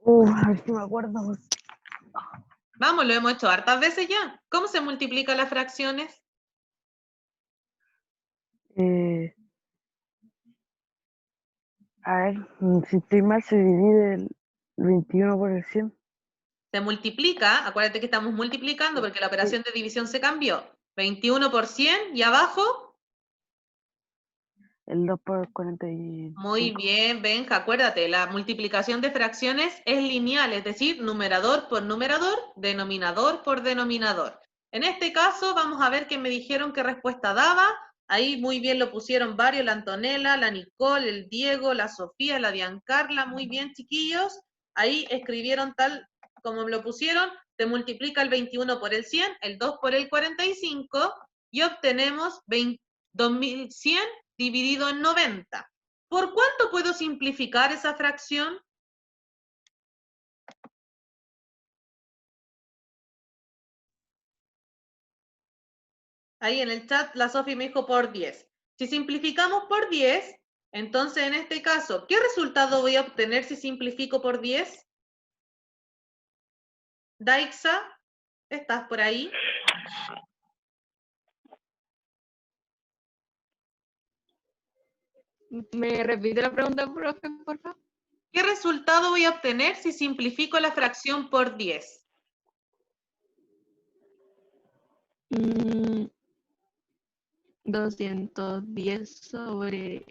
A ver si me acuerdo. Vamos, lo hemos hecho hartas veces ya. ¿Cómo se multiplican las fracciones? A ver, si estoy mal, se divide el 21 por el 100. Se multiplica, acuérdate que estamos multiplicando porque la operación de división se cambió. 21 por 100 y abajo. El 2 por 45. Muy bien, Benja, acuérdate, la multiplicación de fracciones es lineal, es decir, numerador por numerador, denominador por denominador. En este caso vamos a ver que me dijeron qué respuesta daba. Ahí muy bien lo pusieron varios, la Antonella, la Nicole, el Diego, la Sofía, la Diancarla, muy bien, chiquillos. Ahí escribieron tal como me lo pusieron, se multiplica el 21 por el 100, el 2 por el 45 y obtenemos 2100 dividido en 90. ¿Por cuánto puedo simplificar esa fracción? Ahí en el chat la Sofi me dijo por 10. Si simplificamos por 10, entonces en este caso, ¿qué resultado voy a obtener si simplifico por 10? Daixa, ¿estás por ahí? ¿Me repite la pregunta, profe, por favor? ¿Qué resultado voy a obtener si simplifico la fracción por 10? 210 sobre...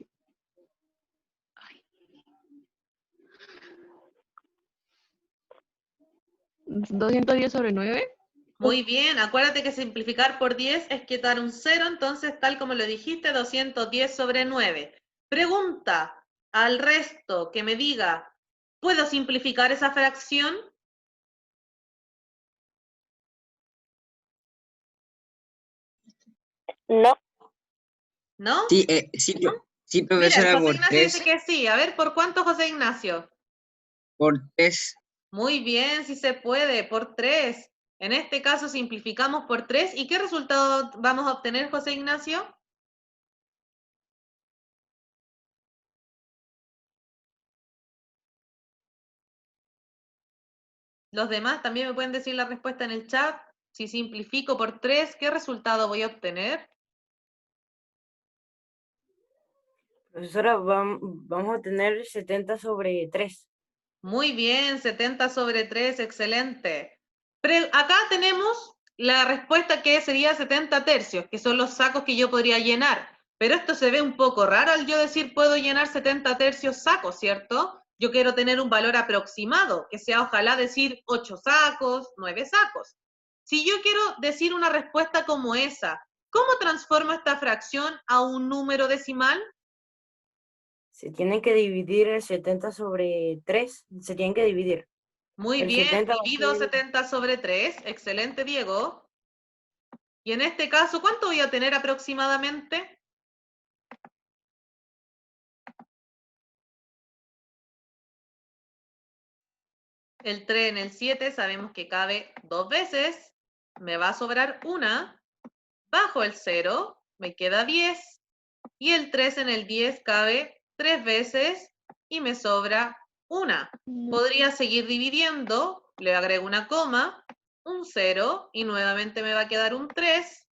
210 sobre 9. Muy bien, acuérdate que simplificar por 10 es quitar un 0, entonces tal como lo dijiste, 210 sobre 9. Pregunta al resto que me diga, ¿puedo simplificar esa fracción? No. ¿No? Sí, sí, Mira, el profesora, José por Ignacio 3. dice que sí. A ver, ¿por cuánto, José Ignacio? Por 3. Muy bien, sí se puede, por 3. En este caso simplificamos por 3. ¿Y qué resultado vamos a obtener, José Ignacio? Los demás también me pueden decir la respuesta en el chat. Si simplifico por 3, ¿qué resultado voy a obtener? Profesora, vamos a tener 70 sobre 3. Muy bien, 70 sobre 3, excelente. Acá tenemos la respuesta que sería 70 tercios, que son los sacos que yo podría llenar. Pero esto se ve un poco raro al yo decir puedo llenar 70 tercios sacos, ¿cierto? Yo quiero tener un valor aproximado, que sea ojalá decir 8 sacos, 9 sacos. Si yo quiero decir una respuesta como esa, ¿cómo transformo esta fracción a un número decimal? Se tienen que dividir el 70 sobre 3. Se tienen que dividir. Muy El bien, 70 va a divido ser- 70 sobre 3. Excelente, Diego. Y en este caso, ¿cuánto voy a tener aproximadamente? El 3 en el 7 sabemos que cabe 2 veces. Me va a sobrar una. Bajo el 0, me queda 10. Y el 3 en el 10 cabe 3 veces y me sobra una. Podría seguir dividiendo, le agrego una coma, un 0 y nuevamente me va a quedar un 3.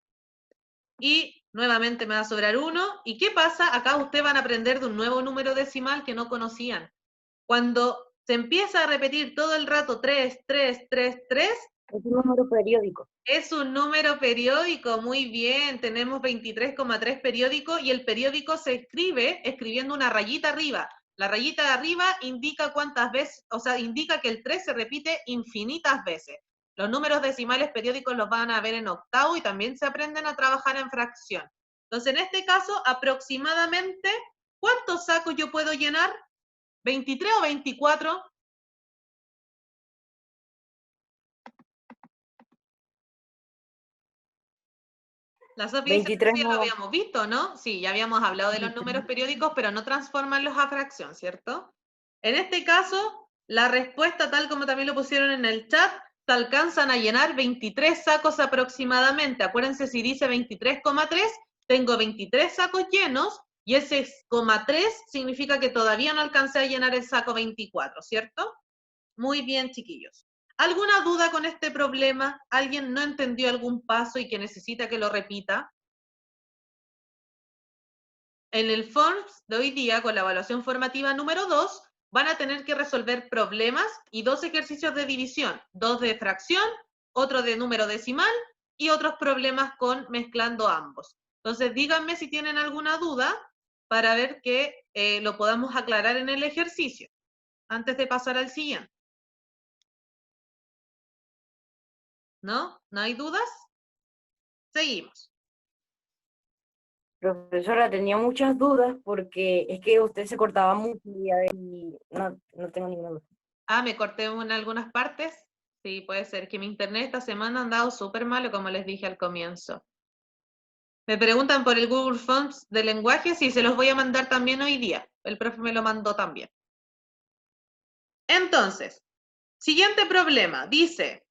Y nuevamente me va a sobrar 1. ¿Y qué pasa? Acá ustedes van a aprender de un nuevo número decimal que no conocían. Cuando se empieza a repetir todo el rato 3, 3, 3, 3, Es un número periódico. es un número periódico, muy bien, tenemos 23,3 periódico y el periódico se escribe escribiendo una rayita arriba. La rayita de arriba indica cuántas veces, o sea, indica que el 3 se repite infinitas veces. Los números decimales periódicos los van a ver en octavo y también se aprenden a trabajar en fracción. Entonces, en este caso, aproximadamente, ¿cuántos sacos yo puedo llenar? ¿23 o 24? La Sofía dice que 23 sí, lo no. habíamos visto, ¿no? Sí, ya habíamos hablado de los números periódicos, pero no transformarlos a fracción, ¿cierto? En este caso, la respuesta, tal como también lo pusieron en el chat, se alcanzan a llenar 23 sacos aproximadamente. Acuérdense, si dice 23,3, tengo 23 sacos llenos, y ese coma 3 significa que todavía no alcancé a llenar el saco 24, ¿cierto? Muy bien, chiquillos. ¿Alguna duda con este problema? ¿Alguien no entendió algún paso y que necesita que lo repita? En el FORMS de hoy día, con la evaluación formativa número 2, van a tener que resolver problemas y 2 ejercicios de división, 2 de fracción, otro de número decimal y otros problemas con mezclando ambos. Entonces, díganme si tienen alguna duda para ver que lo podamos aclarar en el ejercicio, antes de pasar al siguiente. ¿No? ¿No hay dudas? Seguimos. Profesora, tenía muchas dudas porque es que usted se cortaba mucho y no tengo ninguna duda. Ah, me corté en algunas partes. Sí, puede ser que mi internet esta semana ha andado súper malo, como les dije al comienzo. Me preguntan por el Google Forms de lenguaje, sí, se los voy a mandar también hoy día. El profe me lo mandó también. Entonces, siguiente problema. Dice,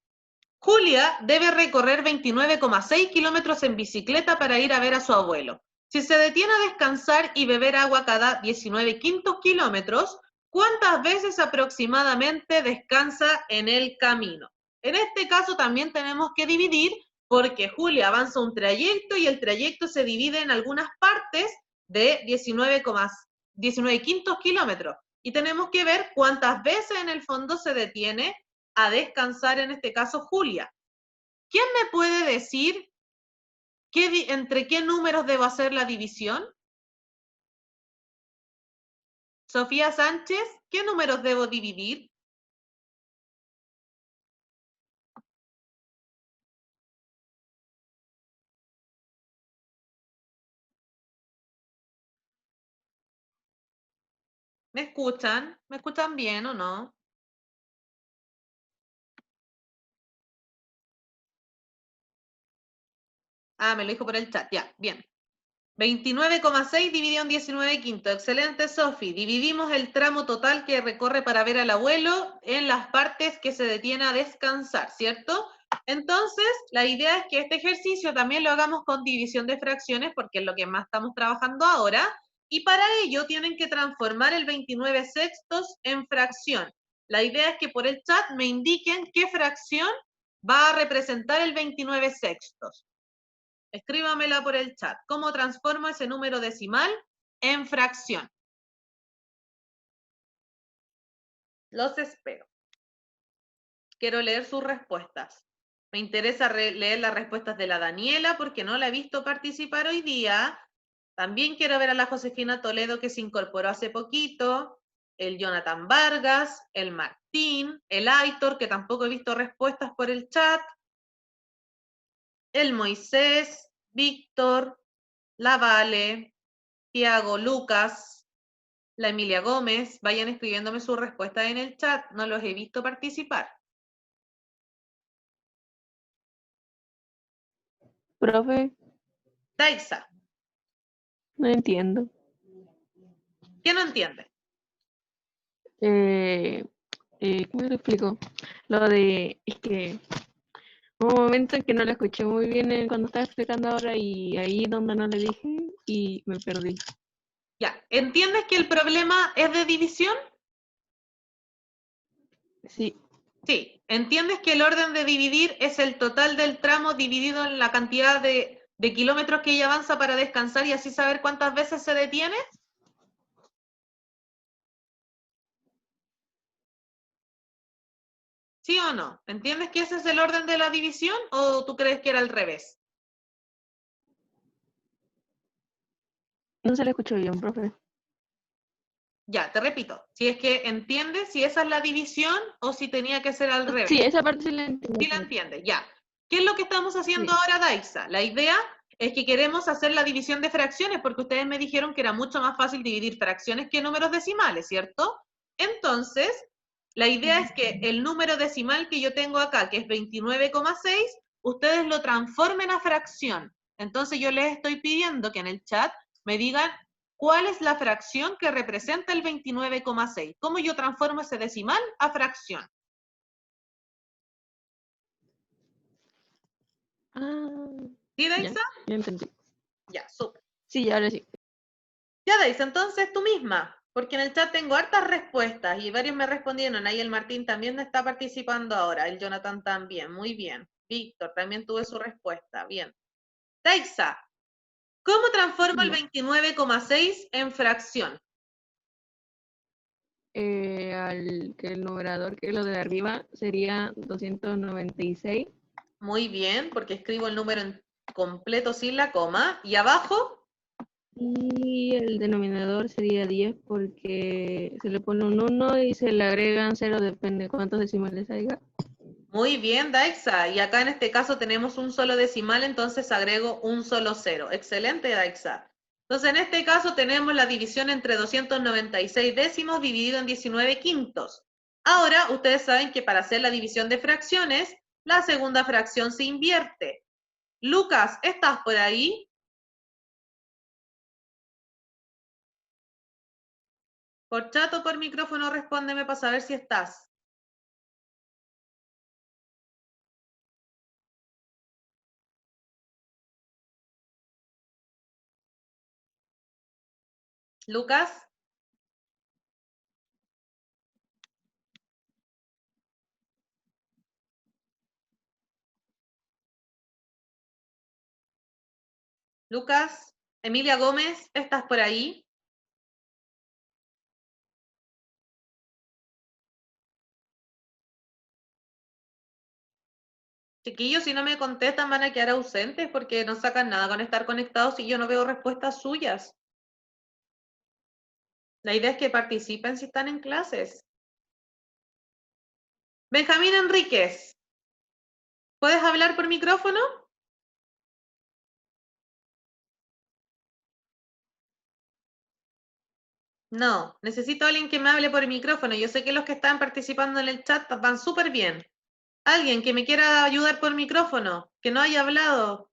Julia debe recorrer 29,6 kilómetros en bicicleta para ir a ver a su abuelo. Si se detiene a descansar y beber agua cada 19/5 kilómetros, ¿cuántas veces aproximadamente descansa en el camino? En este caso también tenemos que dividir porque Julia avanza un trayecto y el trayecto se divide en algunas partes de 19/5 kilómetros. Y tenemos que ver cuántas veces en el fondo se detiene a descansar, en este caso Julia. ¿Quién me puede decir entre qué números debo hacer la división? Sofía Sánchez, ¿qué números debo dividir? ¿Me escuchan? ¿Me escuchan bien o no? Ah, me lo dijo por el chat, ya, bien. 29,6 dividido en 19/5. Excelente, Sofi. Dividimos el tramo total que recorre para ver al abuelo en las partes que se detiene a descansar, ¿cierto? Entonces, la idea es que este ejercicio también lo hagamos con división de fracciones, porque es lo que más estamos trabajando ahora, y para ello tienen que transformar el 29/6 en fracción. La idea es que por el chat me indiquen qué fracción va a representar el 29/6. Escríbamela por el chat. ¿Cómo transformo ese número decimal en fracción? Los espero. Quiero leer sus respuestas. Me interesa leer las respuestas de la Daniela porque no la he visto participar hoy día. También quiero ver a la Josefina Toledo que se incorporó hace poquito, el Jonathan Vargas, el Martín, el Aitor, que tampoco he visto respuestas por el chat, el Moisés, Víctor, la Vale, Tiago, Lucas, la Emilia Gómez. Vayan escribiéndome sus respuestas en el chat, no los he visto participar. Profe, Daisa, no entiendo. ¿qué no entiende? ¿Cómo lo explico? Lo de, es que hubo un momento en que no lo escuché muy bien cuando estaba explicando ahora y ahí donde no le dije y me perdí. Ya, ¿entiendes que el problema es de división? Sí. Sí, ¿entiendes que el orden de dividir es el total del tramo dividido en la cantidad de kilómetros que ella avanza para descansar y así saber cuántas veces se detiene? ¿Sí o no? ¿Entiendes que ese es el orden de la división o tú crees que era al revés? No se le escuchó bien, profe. Ya, te repito, si es que entiendes si esa es la división o si tenía que ser al revés. Sí, esa parte sí la entiendo. Sí la entiendes, ya. ¿Qué es lo que estamos haciendo ahora, Daisa? La idea es que queremos hacer la división de fracciones porque ustedes me dijeron que era mucho más fácil dividir fracciones que números decimales, ¿cierto? Entonces, la idea es que el número decimal que yo tengo acá, que es 29,6, ustedes lo transformen a fracción. Entonces yo les estoy pidiendo que en el chat me digan cuál es la fracción que representa el 29,6. ¿Cómo yo transformo ese decimal a fracción? ¿Sí, Ya, Daisa? ya entendí. Ya, súper. Sí, ahora sí. Ya, Daisa, entonces tú misma, porque en el chat tengo hartas respuestas y varios me respondieron. Ahí el Martín también está participando ahora, el Jonathan también, muy bien. Víctor también tuve su respuesta, bien. Daisa, ¿cómo transformo el Ya. 29,6 en fracción? Al que el numerador, que es lo de arriba, sería 296. Muy bien, porque escribo el número en completo sin la coma. ¿Y abajo? Y el denominador sería 10 porque se le pone un 1 y se le agregan 0, depende cuántos decimales haya. Muy bien, Daixa. Y acá en este caso tenemos un solo decimal, entonces agrego un solo 0. Excelente, Daixa. Entonces en este caso tenemos la división entre 296 décimos dividido en 19 quintos. Ahora ustedes saben que para hacer la división de fracciones, la segunda fracción se invierte. Lucas, ¿estás por ahí? Por chat o por micrófono respóndeme para saber si estás. Lucas. Lucas. Emilia Gómez, ¿estás por ahí? Chiquillos, si no me contestan van a quedar ausentes porque no sacan nada con estar conectados y yo no veo respuestas suyas. La idea es que participen si están en clases. Benjamín Enríquez, ¿puedes hablar por micrófono? No, necesito a alguien que me hable por el micrófono. Yo sé que los que están participando en el chat van súper bien. Alguien que me quiera ayudar por micrófono, que no haya hablado.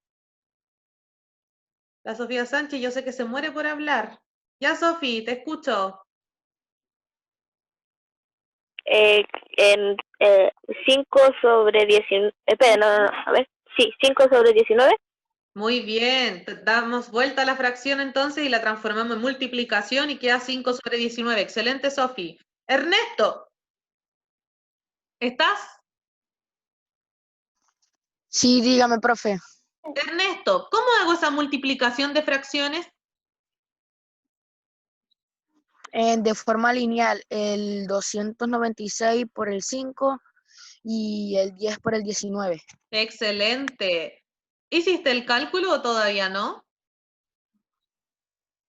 La Sofía Sánchez, yo sé que se muere por hablar. Ya, Sofi, te escucho. En 5 sobre 19, espera, no, a ver, sí, 5 sobre 19. Muy bien, damos vuelta a la fracción entonces y la transformamos en multiplicación y queda 5 sobre 19. Excelente, Sofi. Ernesto, ¿estás? Sí, dígame, profe. Ernesto, ¿cómo hago esa multiplicación de fracciones? De forma lineal, el 296 por el 5 y el 10 por el 19. Excelente. ¿Hiciste el cálculo o todavía no?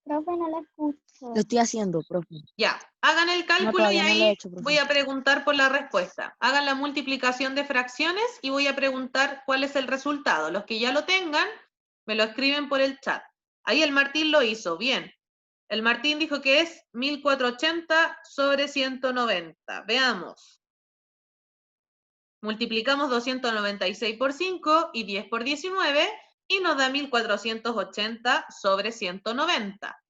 Profe, no la escucho. Lo estoy haciendo, profe. Ya, hagan el No, cálculo y todavía no lo he ahí hecho, profe. voy a preguntar por la respuesta. Hagan la multiplicación de fracciones y voy a preguntar cuál es el resultado. Los que ya lo tengan, me lo escriben por el chat. Ahí el Martín lo hizo, bien. El Martín dijo que es 1480 sobre 190. Veamos. Multiplicamos 296 por 5 y 10 por 19 y nos da 1480 sobre 190.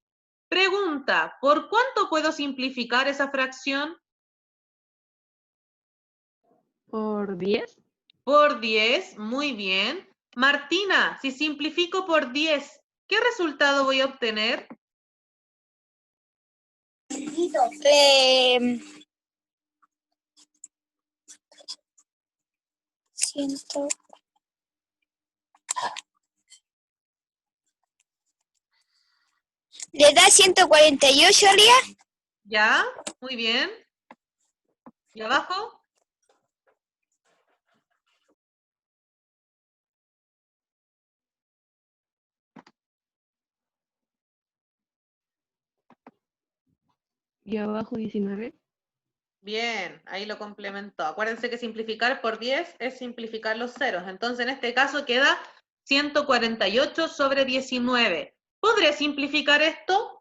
Pregunta, ¿por cuánto puedo simplificar esa fracción? ¿Por 10? Por 10, muy bien. Martina, si simplifico por 10, ¿qué resultado voy a obtener? Siento. ¿Le da 148, Lía? Ya, muy bien. ¿Y abajo? ¿Y abajo 19? Bien, ahí lo complementó. Acuérdense que simplificar por 10 es simplificar los ceros. Entonces, en este caso queda 148 sobre 19. ¿Podré simplificar esto?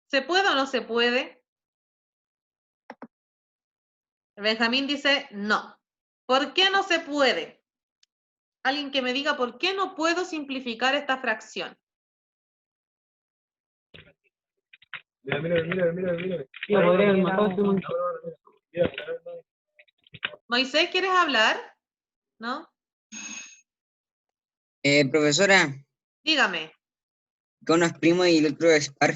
¿Se puede o no se puede? Benjamín dice no. ¿Por qué no se puede? Alguien que me diga por qué no puedo simplificar esta fracción. Mira. Moisés, ¿quieres hablar? ¿No? Profesora, Dígame. que uno es primo y el otro es par.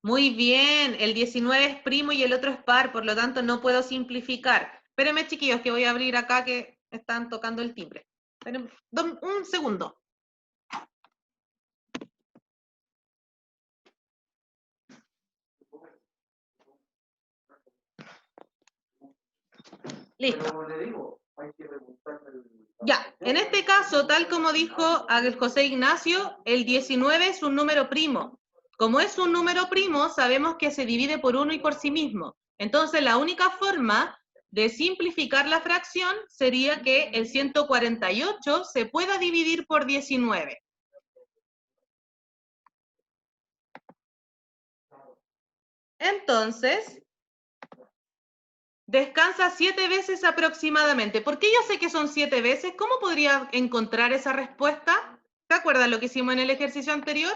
Muy bien, el 19 es primo y el otro es par, por lo tanto no puedo simplificar. Espérenme, chiquillos, que voy a abrir acá que están tocando el timbre. Espérenme, un segundo. Listo. Ya, en este caso, tal como dijo el José Ignacio, el 19 es un número primo. Como es un número primo, sabemos que se divide por 1 y por sí mismo. Entonces, la única forma de simplificar la fracción sería que el 148 se pueda dividir por 19. Entonces, descansa 7 veces aproximadamente. ¿Por qué yo sé que son 7 veces? ¿Cómo podría encontrar esa respuesta? ¿Se acuerdan lo que hicimos en el ejercicio anterior?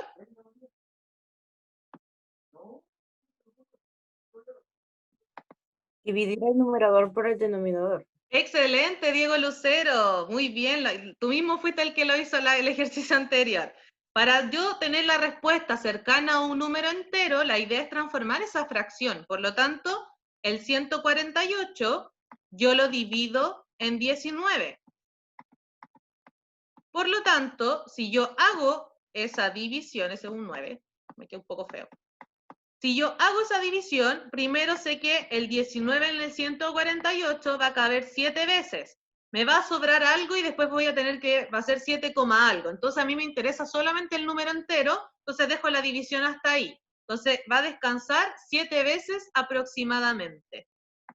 Dividir el numerador por el denominador. Excelente, Diego Lucero. Muy bien. Tú mismo fuiste el que lo hizo el ejercicio anterior. Para yo tener la respuesta cercana a un número entero, la idea es transformar esa fracción. Por lo tanto, el 148 yo lo divido en 19. Por lo tanto, si yo hago esa división, ese es un 9, me queda un poco feo. Si yo hago esa división, primero sé que el 19 en el 148 va a caber 7 veces. Me va a sobrar algo y después voy a tener que, va a ser 7, algo. Entonces a mí me interesa solamente el número entero, entonces dejo la división hasta ahí. Entonces va a descansar 7 veces aproximadamente.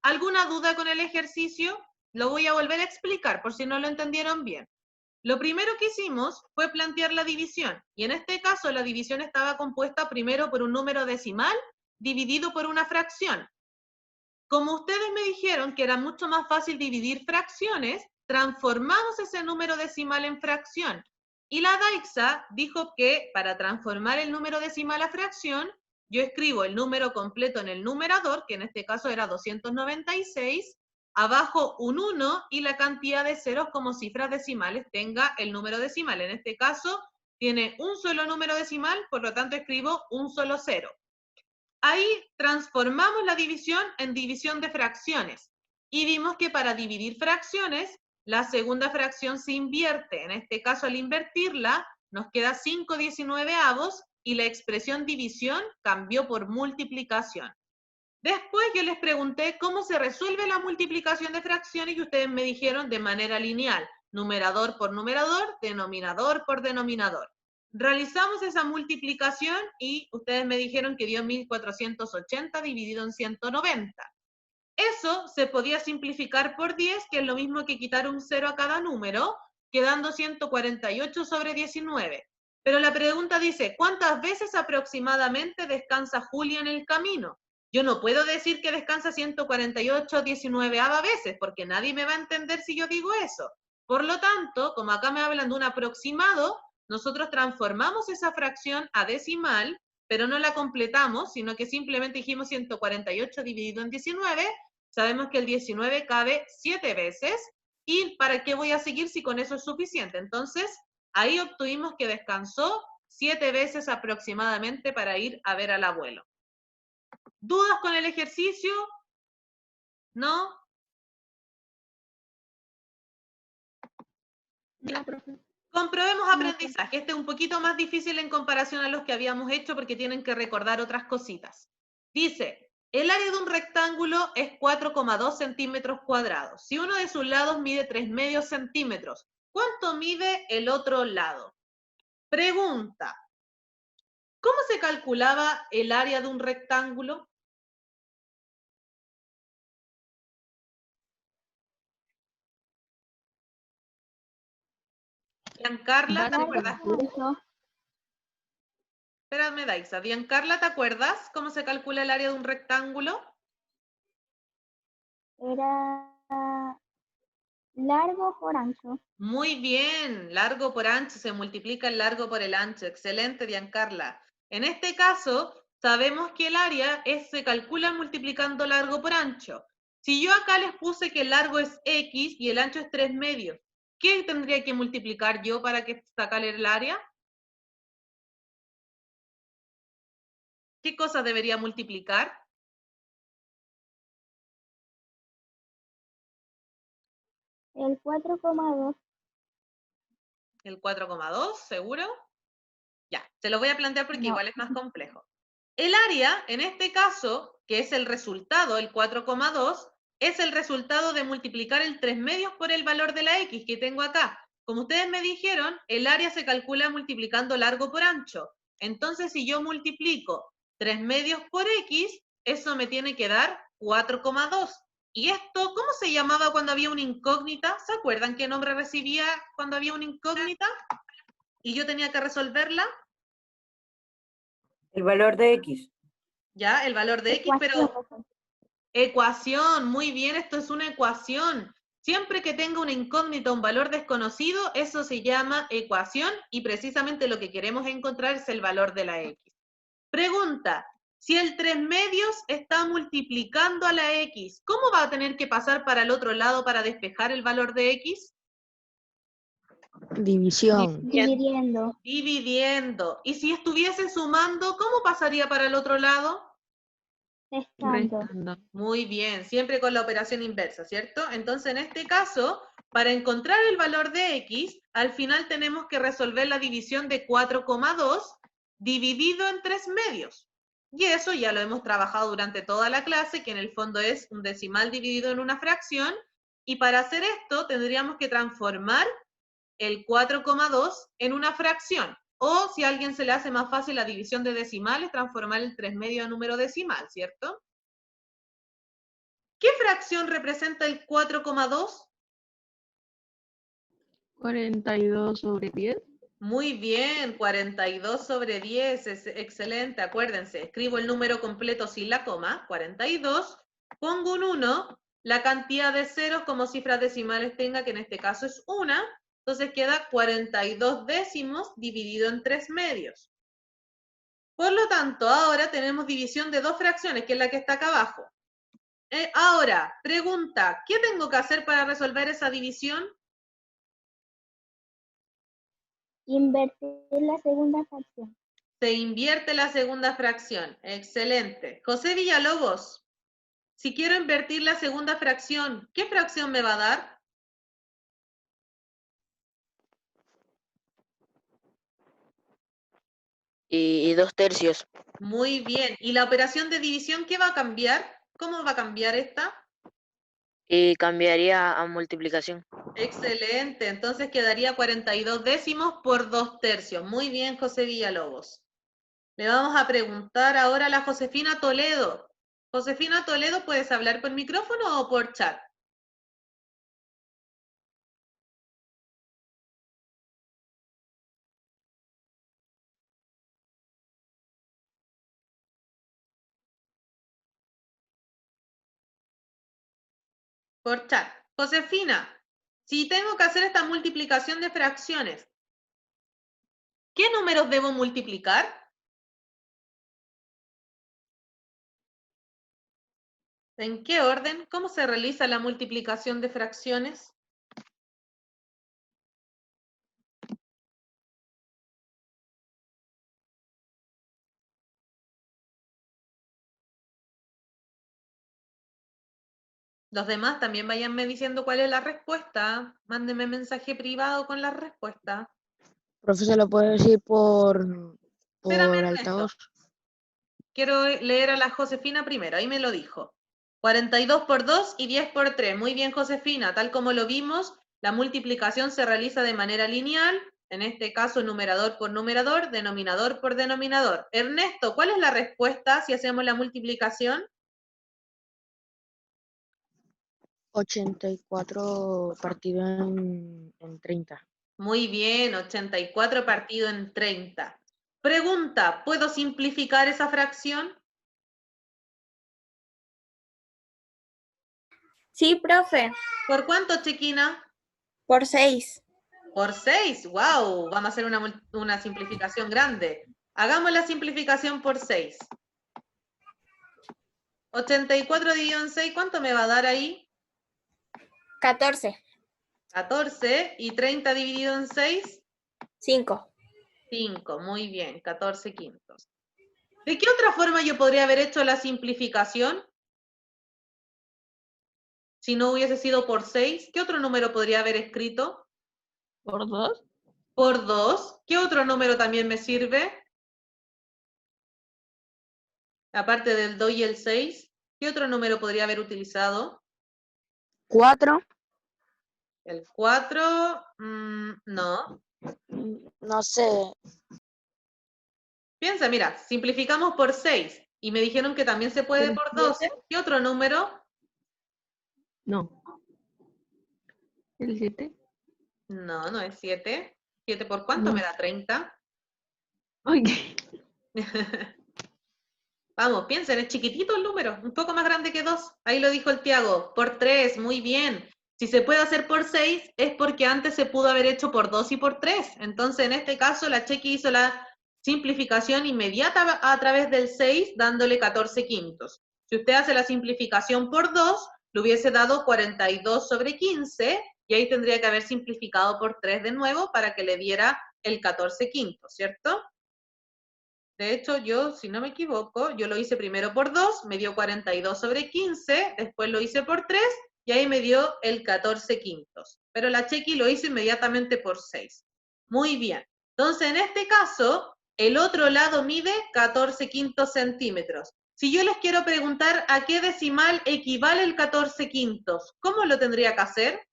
¿Alguna duda con el ejercicio? Lo voy a volver a explicar por si no lo entendieron bien. Lo primero que hicimos fue plantear la división, y en este caso la división estaba compuesta primero por un número decimal dividido por una fracción. Como ustedes me dijeron que era mucho más fácil dividir fracciones, transformamos ese número decimal en fracción. Y la Daixa dijo que para transformar el número decimal a fracción, yo escribo el número completo en el numerador, que en este caso era 296, abajo un 1 y la cantidad de ceros como cifras decimales tenga el número decimal. En este caso tiene un solo número decimal, por lo tanto escribo un solo cero. Ahí transformamos la división en división de fracciones y vimos que para dividir fracciones, la segunda fracción se invierte. En este caso, al invertirla, nos queda 5/19 y la expresión división cambió por multiplicación. Después yo les pregunté cómo se resuelve la multiplicación de fracciones y ustedes me dijeron de manera lineal, numerador por numerador, denominador por denominador. Realizamos esa multiplicación y ustedes me dijeron que dio 1480 dividido en 190. Eso se podía simplificar por 10, que es lo mismo que quitar un 0 a cada número, quedando 148 sobre 19. Pero la pregunta dice, ¿cuántas veces aproximadamente descansa Julia en el camino? Yo no puedo decir que descansa 148 19ava veces, porque nadie me va a entender si yo digo eso. Por lo tanto, como acá me hablan de un aproximado, nosotros transformamos esa fracción a decimal, pero no la completamos, sino que simplemente dijimos 148 dividido en 19, sabemos que el 19 cabe 7 veces, ¿y para qué voy a seguir si con eso es suficiente? Entonces, ahí obtuvimos que descansó 7 veces aproximadamente para ir a ver al abuelo. ¿Dudas con el ejercicio? ¿No? Ya, profe. Comprobemos aprendizaje. Este es un poquito más difícil en comparación a los que habíamos hecho porque tienen que recordar otras cositas. Dice, el área de un rectángulo es 4,2 centímetros cuadrados. Si uno de sus lados mide 3/2 centímetros, ¿cuánto mide el otro lado? Pregunta, ¿cómo se calculaba el área de un rectángulo? Giancarla, ¿te acuerdas? Espérame, Daixa. Giancarla, ¿te acuerdas cómo se calcula el área de un rectángulo? Era largo por ancho. Muy bien, largo por ancho, se multiplica el largo por el ancho. Excelente, Giancarla. En este caso, sabemos que el área se calcula multiplicando largo por ancho. Si yo acá les puse que el largo es X y el ancho es 3/2, ¿Qué tendría que multiplicar yo para que sacar el área? ¿Qué cosa debería multiplicar? El 4,2. ¿El 4,2? ¿Seguro? Ya, se lo voy a plantear porque No. igual es más complejo. El área, en este caso, que es el resultado, el 4,2, es el resultado de multiplicar el 3 medios por el valor de la X que tengo acá. Como ustedes me dijeron, el área se calcula multiplicando largo por ancho. Entonces, si yo multiplico 3 medios por X, eso me tiene que dar 4,2. ¿Y esto cómo se llamaba cuando había una incógnita? ¿Se acuerdan qué nombre recibía cuando había una incógnita? Y yo tenía que resolverla. El valor de X. Ya, el valor de X, pero ecuación, muy bien, esto es una ecuación. Siempre que tenga una incógnita, un valor desconocido, eso se llama ecuación y precisamente lo que queremos encontrar es el valor de la X. Pregunta, si el 3 medios está multiplicando a la X, ¿cómo va a tener que pasar para el otro lado para despejar el valor de X? División. Dividiendo. Dividiendo. Y si estuviese sumando, ¿cómo pasaría para el otro lado? Restando. Muy bien, siempre con la operación inversa, ¿cierto? Entonces, en este caso, para encontrar el valor de X, al final tenemos que resolver la división de 4,2 dividido en 3 medios. Y eso ya lo hemos trabajado durante toda la clase, que en el fondo es un decimal dividido en una fracción. Y para hacer esto, tendríamos que transformar el 4,2 en una fracción. O si a alguien se le hace más fácil la división de decimales, transformar el 3 medios en número decimal, ¿cierto? ¿Qué fracción representa el 4,2? 42 sobre 10. Muy bien, 42 sobre 10, es excelente, acuérdense, escribo el número completo sin la coma, 42, pongo un 1, la cantidad de ceros como cifras decimales tenga, que en este caso es 1, entonces queda 42 décimos dividido en 3 medios. Por lo tanto, ahora tenemos división de dos fracciones, que es la que está acá abajo. Ahora, pregunta, ¿qué tengo que hacer para resolver esa división? Invertir la segunda fracción. Se invierte la segunda fracción. Excelente. José Villalobos, si quiero invertir la segunda fracción, ¿qué fracción me va a dar? Y 2/3. Muy bien. ¿Y la operación de división qué va a cambiar? ¿Cómo va a cambiar esta? Y cambiaría a multiplicación. Excelente. Entonces quedaría 42 décimos por 2/3. Muy bien, José Villalobos. Le vamos a preguntar ahora a la Josefina Toledo. Josefina Toledo, ¿puedes hablar por micrófono o por chat? Por chat. Josefina, si tengo que hacer esta multiplicación de fracciones, ¿qué números debo multiplicar? ¿En qué orden? ¿Cómo se realiza la multiplicación de fracciones? Los demás también váyanme diciendo cuál es la respuesta. Mándenme mensaje privado con la respuesta. Profesor, ¿lo puede decir por Espérame, Ernesto. altavoz? Quiero leer a la Josefina primero, ahí me lo dijo. 42 por 2 y 10 por 3. Muy bien, Josefina. Tal como lo vimos, la multiplicación se realiza de manera lineal, en este caso numerador por numerador, denominador por denominador. Ernesto, ¿cuál es la respuesta si hacemos la multiplicación? 84 partido en 30. Muy bien, 84 partido en 30. Pregunta, ¿puedo simplificar esa fracción? Sí, profe. ¿Por cuánto, chiquina? Por 6. Por 6, wow, vamos a hacer una simplificación grande. Hagamos la simplificación por 6. 84 dividido en 6, ¿cuánto me va a dar ahí? 14. 14. ¿Y 30 dividido en 6? 5. 5, muy bien, 14 quintos. ¿De qué otra forma yo podría haber hecho la simplificación? Si no hubiese sido por 6, ¿qué otro número podría haber escrito? ¿Por 2? Por 2. ¿Qué otro número también me sirve? Aparte del 2 y el 6, ¿qué otro número podría haber utilizado? 4. El 4, no. No sé. Piensa, mira, simplificamos por 6 y me dijeron que también se puede ¿El por 2. 7? ¿Qué otro número? No. ¿El 7? No, no es 7. ¿7 por cuánto No. me da 30? Ay, Vamos, piensen, es chiquitito el número, un poco más grande que 2. Ahí lo dijo el Tiago, por 3, muy bien. Si se puede hacer por 6, es porque antes se pudo haber hecho por 2 y por 3. Entonces, en este caso, la Chequi hizo la simplificación inmediata a través del 6, dándole 14 quintos. Si usted hace la simplificación por 2, le hubiese dado 42 sobre 15, y ahí tendría que haber simplificado por 3 de nuevo para que le diera el 14 quintos, ¿cierto? De hecho, yo, si no me equivoco, yo lo hice primero por 2, me dio 42 sobre 15, después lo hice por 3, y ahí me dio el 14 quintos. Pero la Chequi lo hizo inmediatamente por 6. Muy bien. Entonces, en este caso, el otro lado mide 14 quintos centímetros. Si yo les quiero preguntar a qué decimal equivale el 14 quintos, ¿cómo lo tendría que hacer?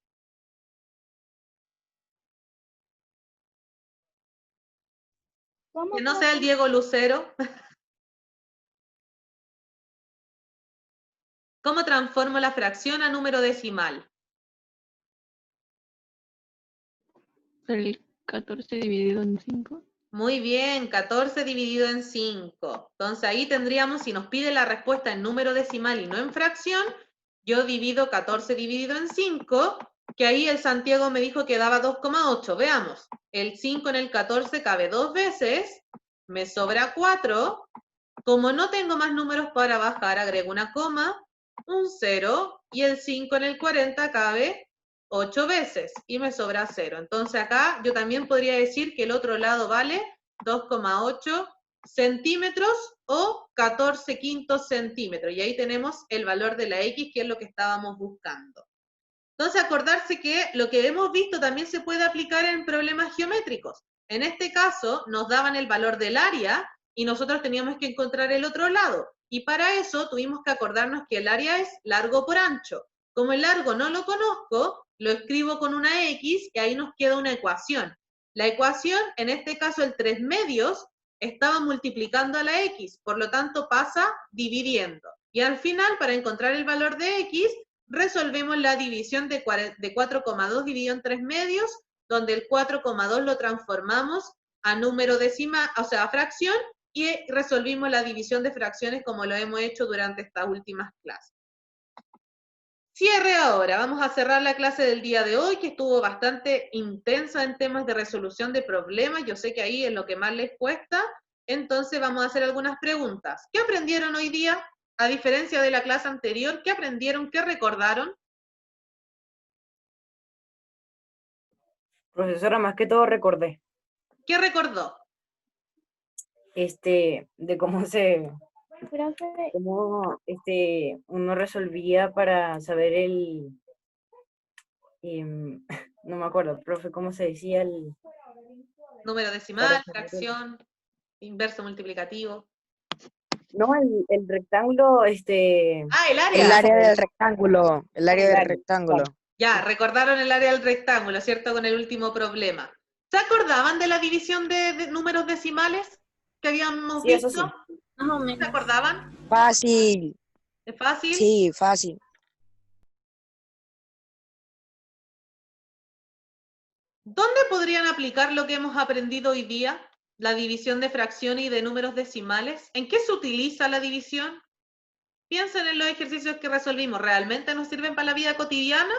Que no sea el Diego Lucero. ¿Cómo transformo la fracción a número decimal? el 14 dividido en 5. Muy bien, 14 dividido en 5. Entonces ahí tendríamos, si nos pide la respuesta en número decimal y no en fracción, yo divido 14 dividido en 5, que ahí el Santiago me dijo que daba 2,8. Veamos, el 5 en el 14 cabe 2 veces, me sobra 4. Como no tengo más números para bajar, agrego una coma, un 0, y el 5 en el 40 cabe 8 veces, y me sobra 0. Entonces acá yo también podría decir que el otro lado vale 2,8 centímetros o 14 quintos centímetros, y ahí tenemos el valor de la X, que es lo que estábamos buscando. Entonces acordarse que lo que hemos visto también se puede aplicar en problemas geométricos. En este caso nos daban el valor del área, y nosotros teníamos que encontrar el otro lado. Y para eso tuvimos que acordarnos que el área es largo por ancho. Como el largo no lo conozco, lo escribo con una X y ahí nos queda una ecuación. La ecuación, en este caso el 3 medios, estaba multiplicando a la X, por lo tanto pasa dividiendo. Y al final, para encontrar el valor de X, resolvemos la división de 4,2 dividido en 3 medios, donde el 4,2 lo transformamos a número decimal, o sea, a fracción, y resolvimos la división de fracciones como lo hemos hecho durante estas últimas clases. Cierre ahora, vamos a cerrar la clase del día de hoy, que estuvo bastante intensa en temas de resolución de problemas. Yo sé que ahí es lo que más les cuesta, entonces vamos a hacer algunas preguntas. ¿Qué aprendieron hoy día? A diferencia de la clase anterior, ¿qué aprendieron? ¿Qué recordaron? Profesora, más que todo recordé. ¿Qué recordó? De cómo uno resolvía para saber no me acuerdo, profe, cómo se decía el Número decimal, fracción, inverso multiplicativo. No, el rectángulo, Ah, el área. El área del rectángulo. El área del rectángulo. Ya, recordaron el área del rectángulo, ¿cierto? Con el último problema. ¿Se acordaban de la división de números decimales que habíamos visto? Eso sí. ¿Se acordaban? Fácil. ¿Es fácil? Sí, fácil. ¿Dónde podrían aplicar lo que hemos aprendido hoy día? La división de fracciones y de números decimales. ¿En qué se utiliza la división? Piensen en los ejercicios que resolvimos. ¿Realmente nos sirven para la vida cotidiana?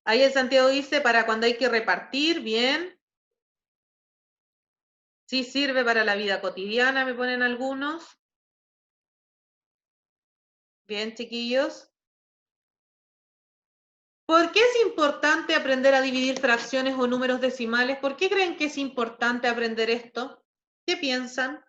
Ahí el Santiago dice para cuando hay que repartir, bien. Sí sirve para la vida cotidiana, me ponen algunos. Bien, chiquillos. ¿Por qué es importante aprender a dividir fracciones o números decimales? ¿Por qué creen que es importante aprender esto? ¿Qué piensan?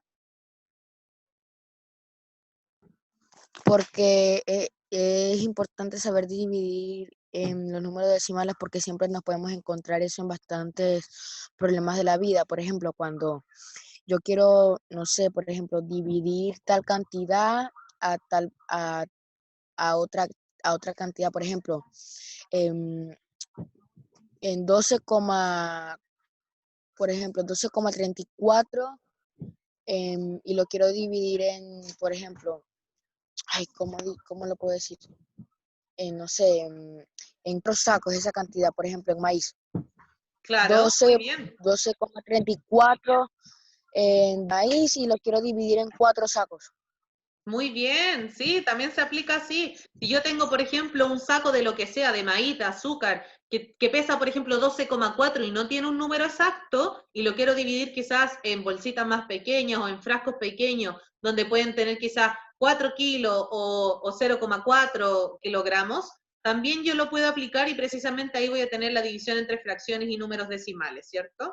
Porque es importante saber dividir en los números decimales porque siempre nos podemos encontrar eso en bastantes problemas de la vida. Por ejemplo, cuando yo quiero, no sé, por ejemplo, dividir tal cantidad a tal a otra cantidad, por ejemplo, em, en 12, por ejemplo, 12,34 y lo quiero dividir en, por ejemplo, ay, ¿cómo lo puedo decir? No sé, en otros sacos esa cantidad, por ejemplo, en maíz. Claro, muy bien. 12,34 en maíz y lo quiero dividir en 4 sacos. Muy bien, sí, también se aplica así. Si yo tengo, por ejemplo, un saco de lo que sea, de maíz, de azúcar, que pesa, por ejemplo, 12,4 y no tiene un número exacto, y lo quiero dividir quizás en bolsitas más pequeñas o en frascos pequeños, donde pueden tener quizás 4 kilos o 0,4 kilogramos, también yo lo puedo aplicar y precisamente ahí voy a tener la división entre fracciones y números decimales, ¿cierto?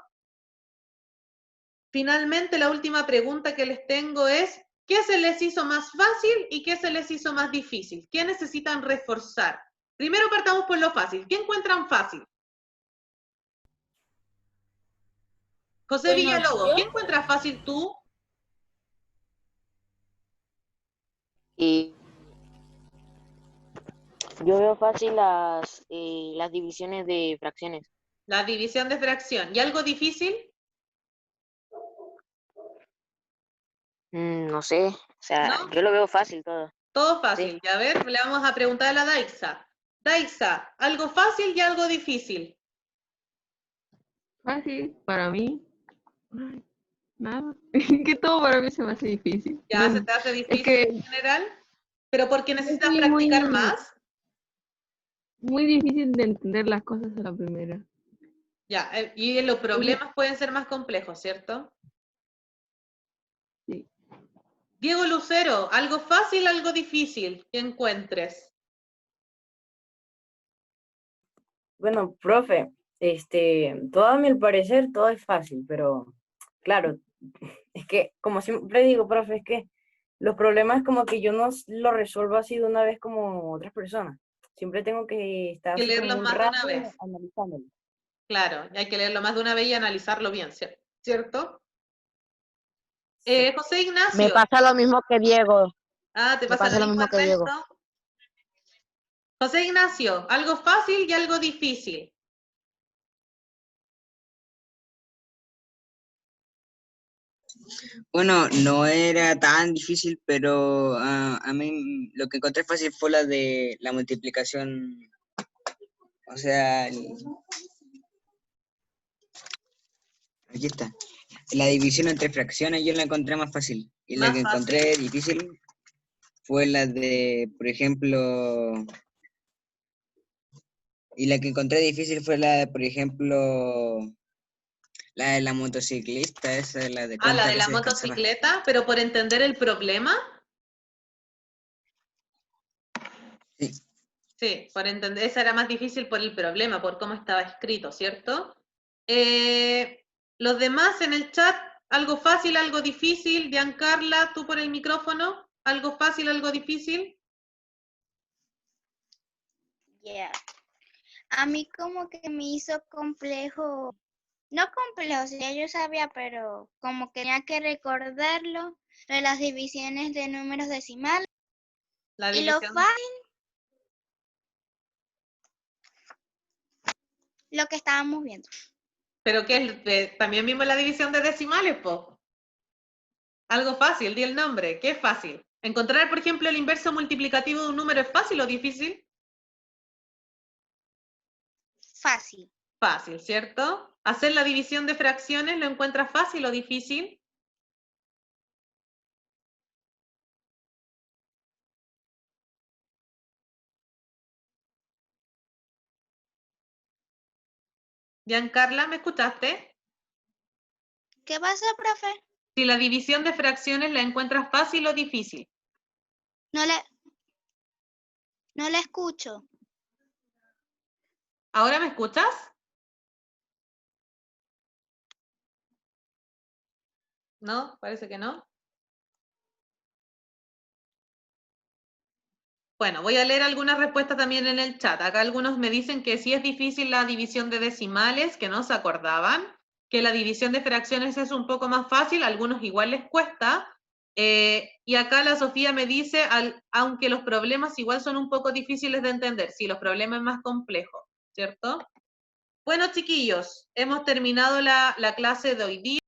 Finalmente, la última pregunta que les tengo es, ¿qué se les hizo más fácil y qué se les hizo más difícil? ¿Qué necesitan reforzar? Primero partamos por lo fácil. ¿Qué encuentran fácil? José Bueno, Villalobos, yo, ¿qué encuentras fácil tú? Y yo veo fácil las divisiones de fracciones. La división de fracción. ¿Y algo difícil? No sé, o sea, ¿No? yo lo veo fácil todo. Todo fácil. Sí. Ya a ver, le vamos a preguntar a la Daixa. Daixa, ¿algo fácil y algo difícil? Fácil para mí. Ay, nada. Que todo para mí se me hace difícil. ¿Ya se te hace difícil en general? ¿Pero porque yo necesitas soy practicar más? muy difícil de entender las cosas a la primera. Ya, y los problemas pueden ser más complejos, ¿cierto? Sí. Diego Lucero, ¿algo fácil, algo difícil que encuentres? Bueno, profe, todo a mi parecer, todo es fácil, pero claro, es que, como siempre digo, profe, es que los problemas como que yo no lo resuelvo así de una vez como otras personas. Siempre tengo que estar Hay que así como leerlo un más de una rato vez. analizándolo. Claro, hay que leerlo más de una vez y analizarlo bien, ¿cierto? José Me Ignacio. pasa lo mismo que Diego. Ah, ¿te Me pasa pasa lo lo mismo, mismo que Diego. Ernesto? José Ignacio, algo fácil y algo difícil. Bueno, no era tan difícil, pero a mí lo que encontré fácil fue la de la multiplicación. O sea, aquí está. La división entre fracciones yo la encontré más fácil. Y la ¿Más que fácil? encontré difícil fue la de, por ejemplo, y la que encontré difícil fue la de, por ejemplo, la de la motociclista, esa es la de Ah, la cuántas de la veces descansaba. motocicleta, pero por entender el problema. Sí. Sí, por entender, esa era más difícil por el problema, por cómo estaba escrito, ¿cierto? Los demás en el chat, algo fácil, algo difícil. Giancarla, tú por el micrófono, algo fácil, algo difícil. Yeah. A mí como que me hizo complejo, no complejo, sí, yo sabía, pero como que tenía que recordarlo, de las divisiones de números decimales. La Y lo división. fácil, lo que estábamos viendo. Pero que también vimos la división de decimales, po. Algo fácil, di el nombre. ¿Qué es fácil? Encontrar, por ejemplo, el inverso multiplicativo de un número es fácil o difícil. Fácil. Fácil, ¿cierto? Hacer la división de fracciones, ¿lo encuentras fácil o difícil? Giancarla, ¿me escuchaste? ¿Qué pasa, profe? Si la división de fracciones la encuentras fácil o difícil. No la escucho. ¿Ahora me escuchas? ¿No? Parece que no. Bueno, voy a leer algunas respuestas también en el chat. Acá algunos me dicen que sí es difícil la división de decimales, que no se acordaban, que la división de fracciones es un poco más fácil, a algunos igual les cuesta. Y acá la Sofía me dice, aunque los problemas igual son un poco difíciles de entender, sí, los problemas más complejos, ¿cierto? Bueno, chiquillos, hemos terminado la clase de hoy día.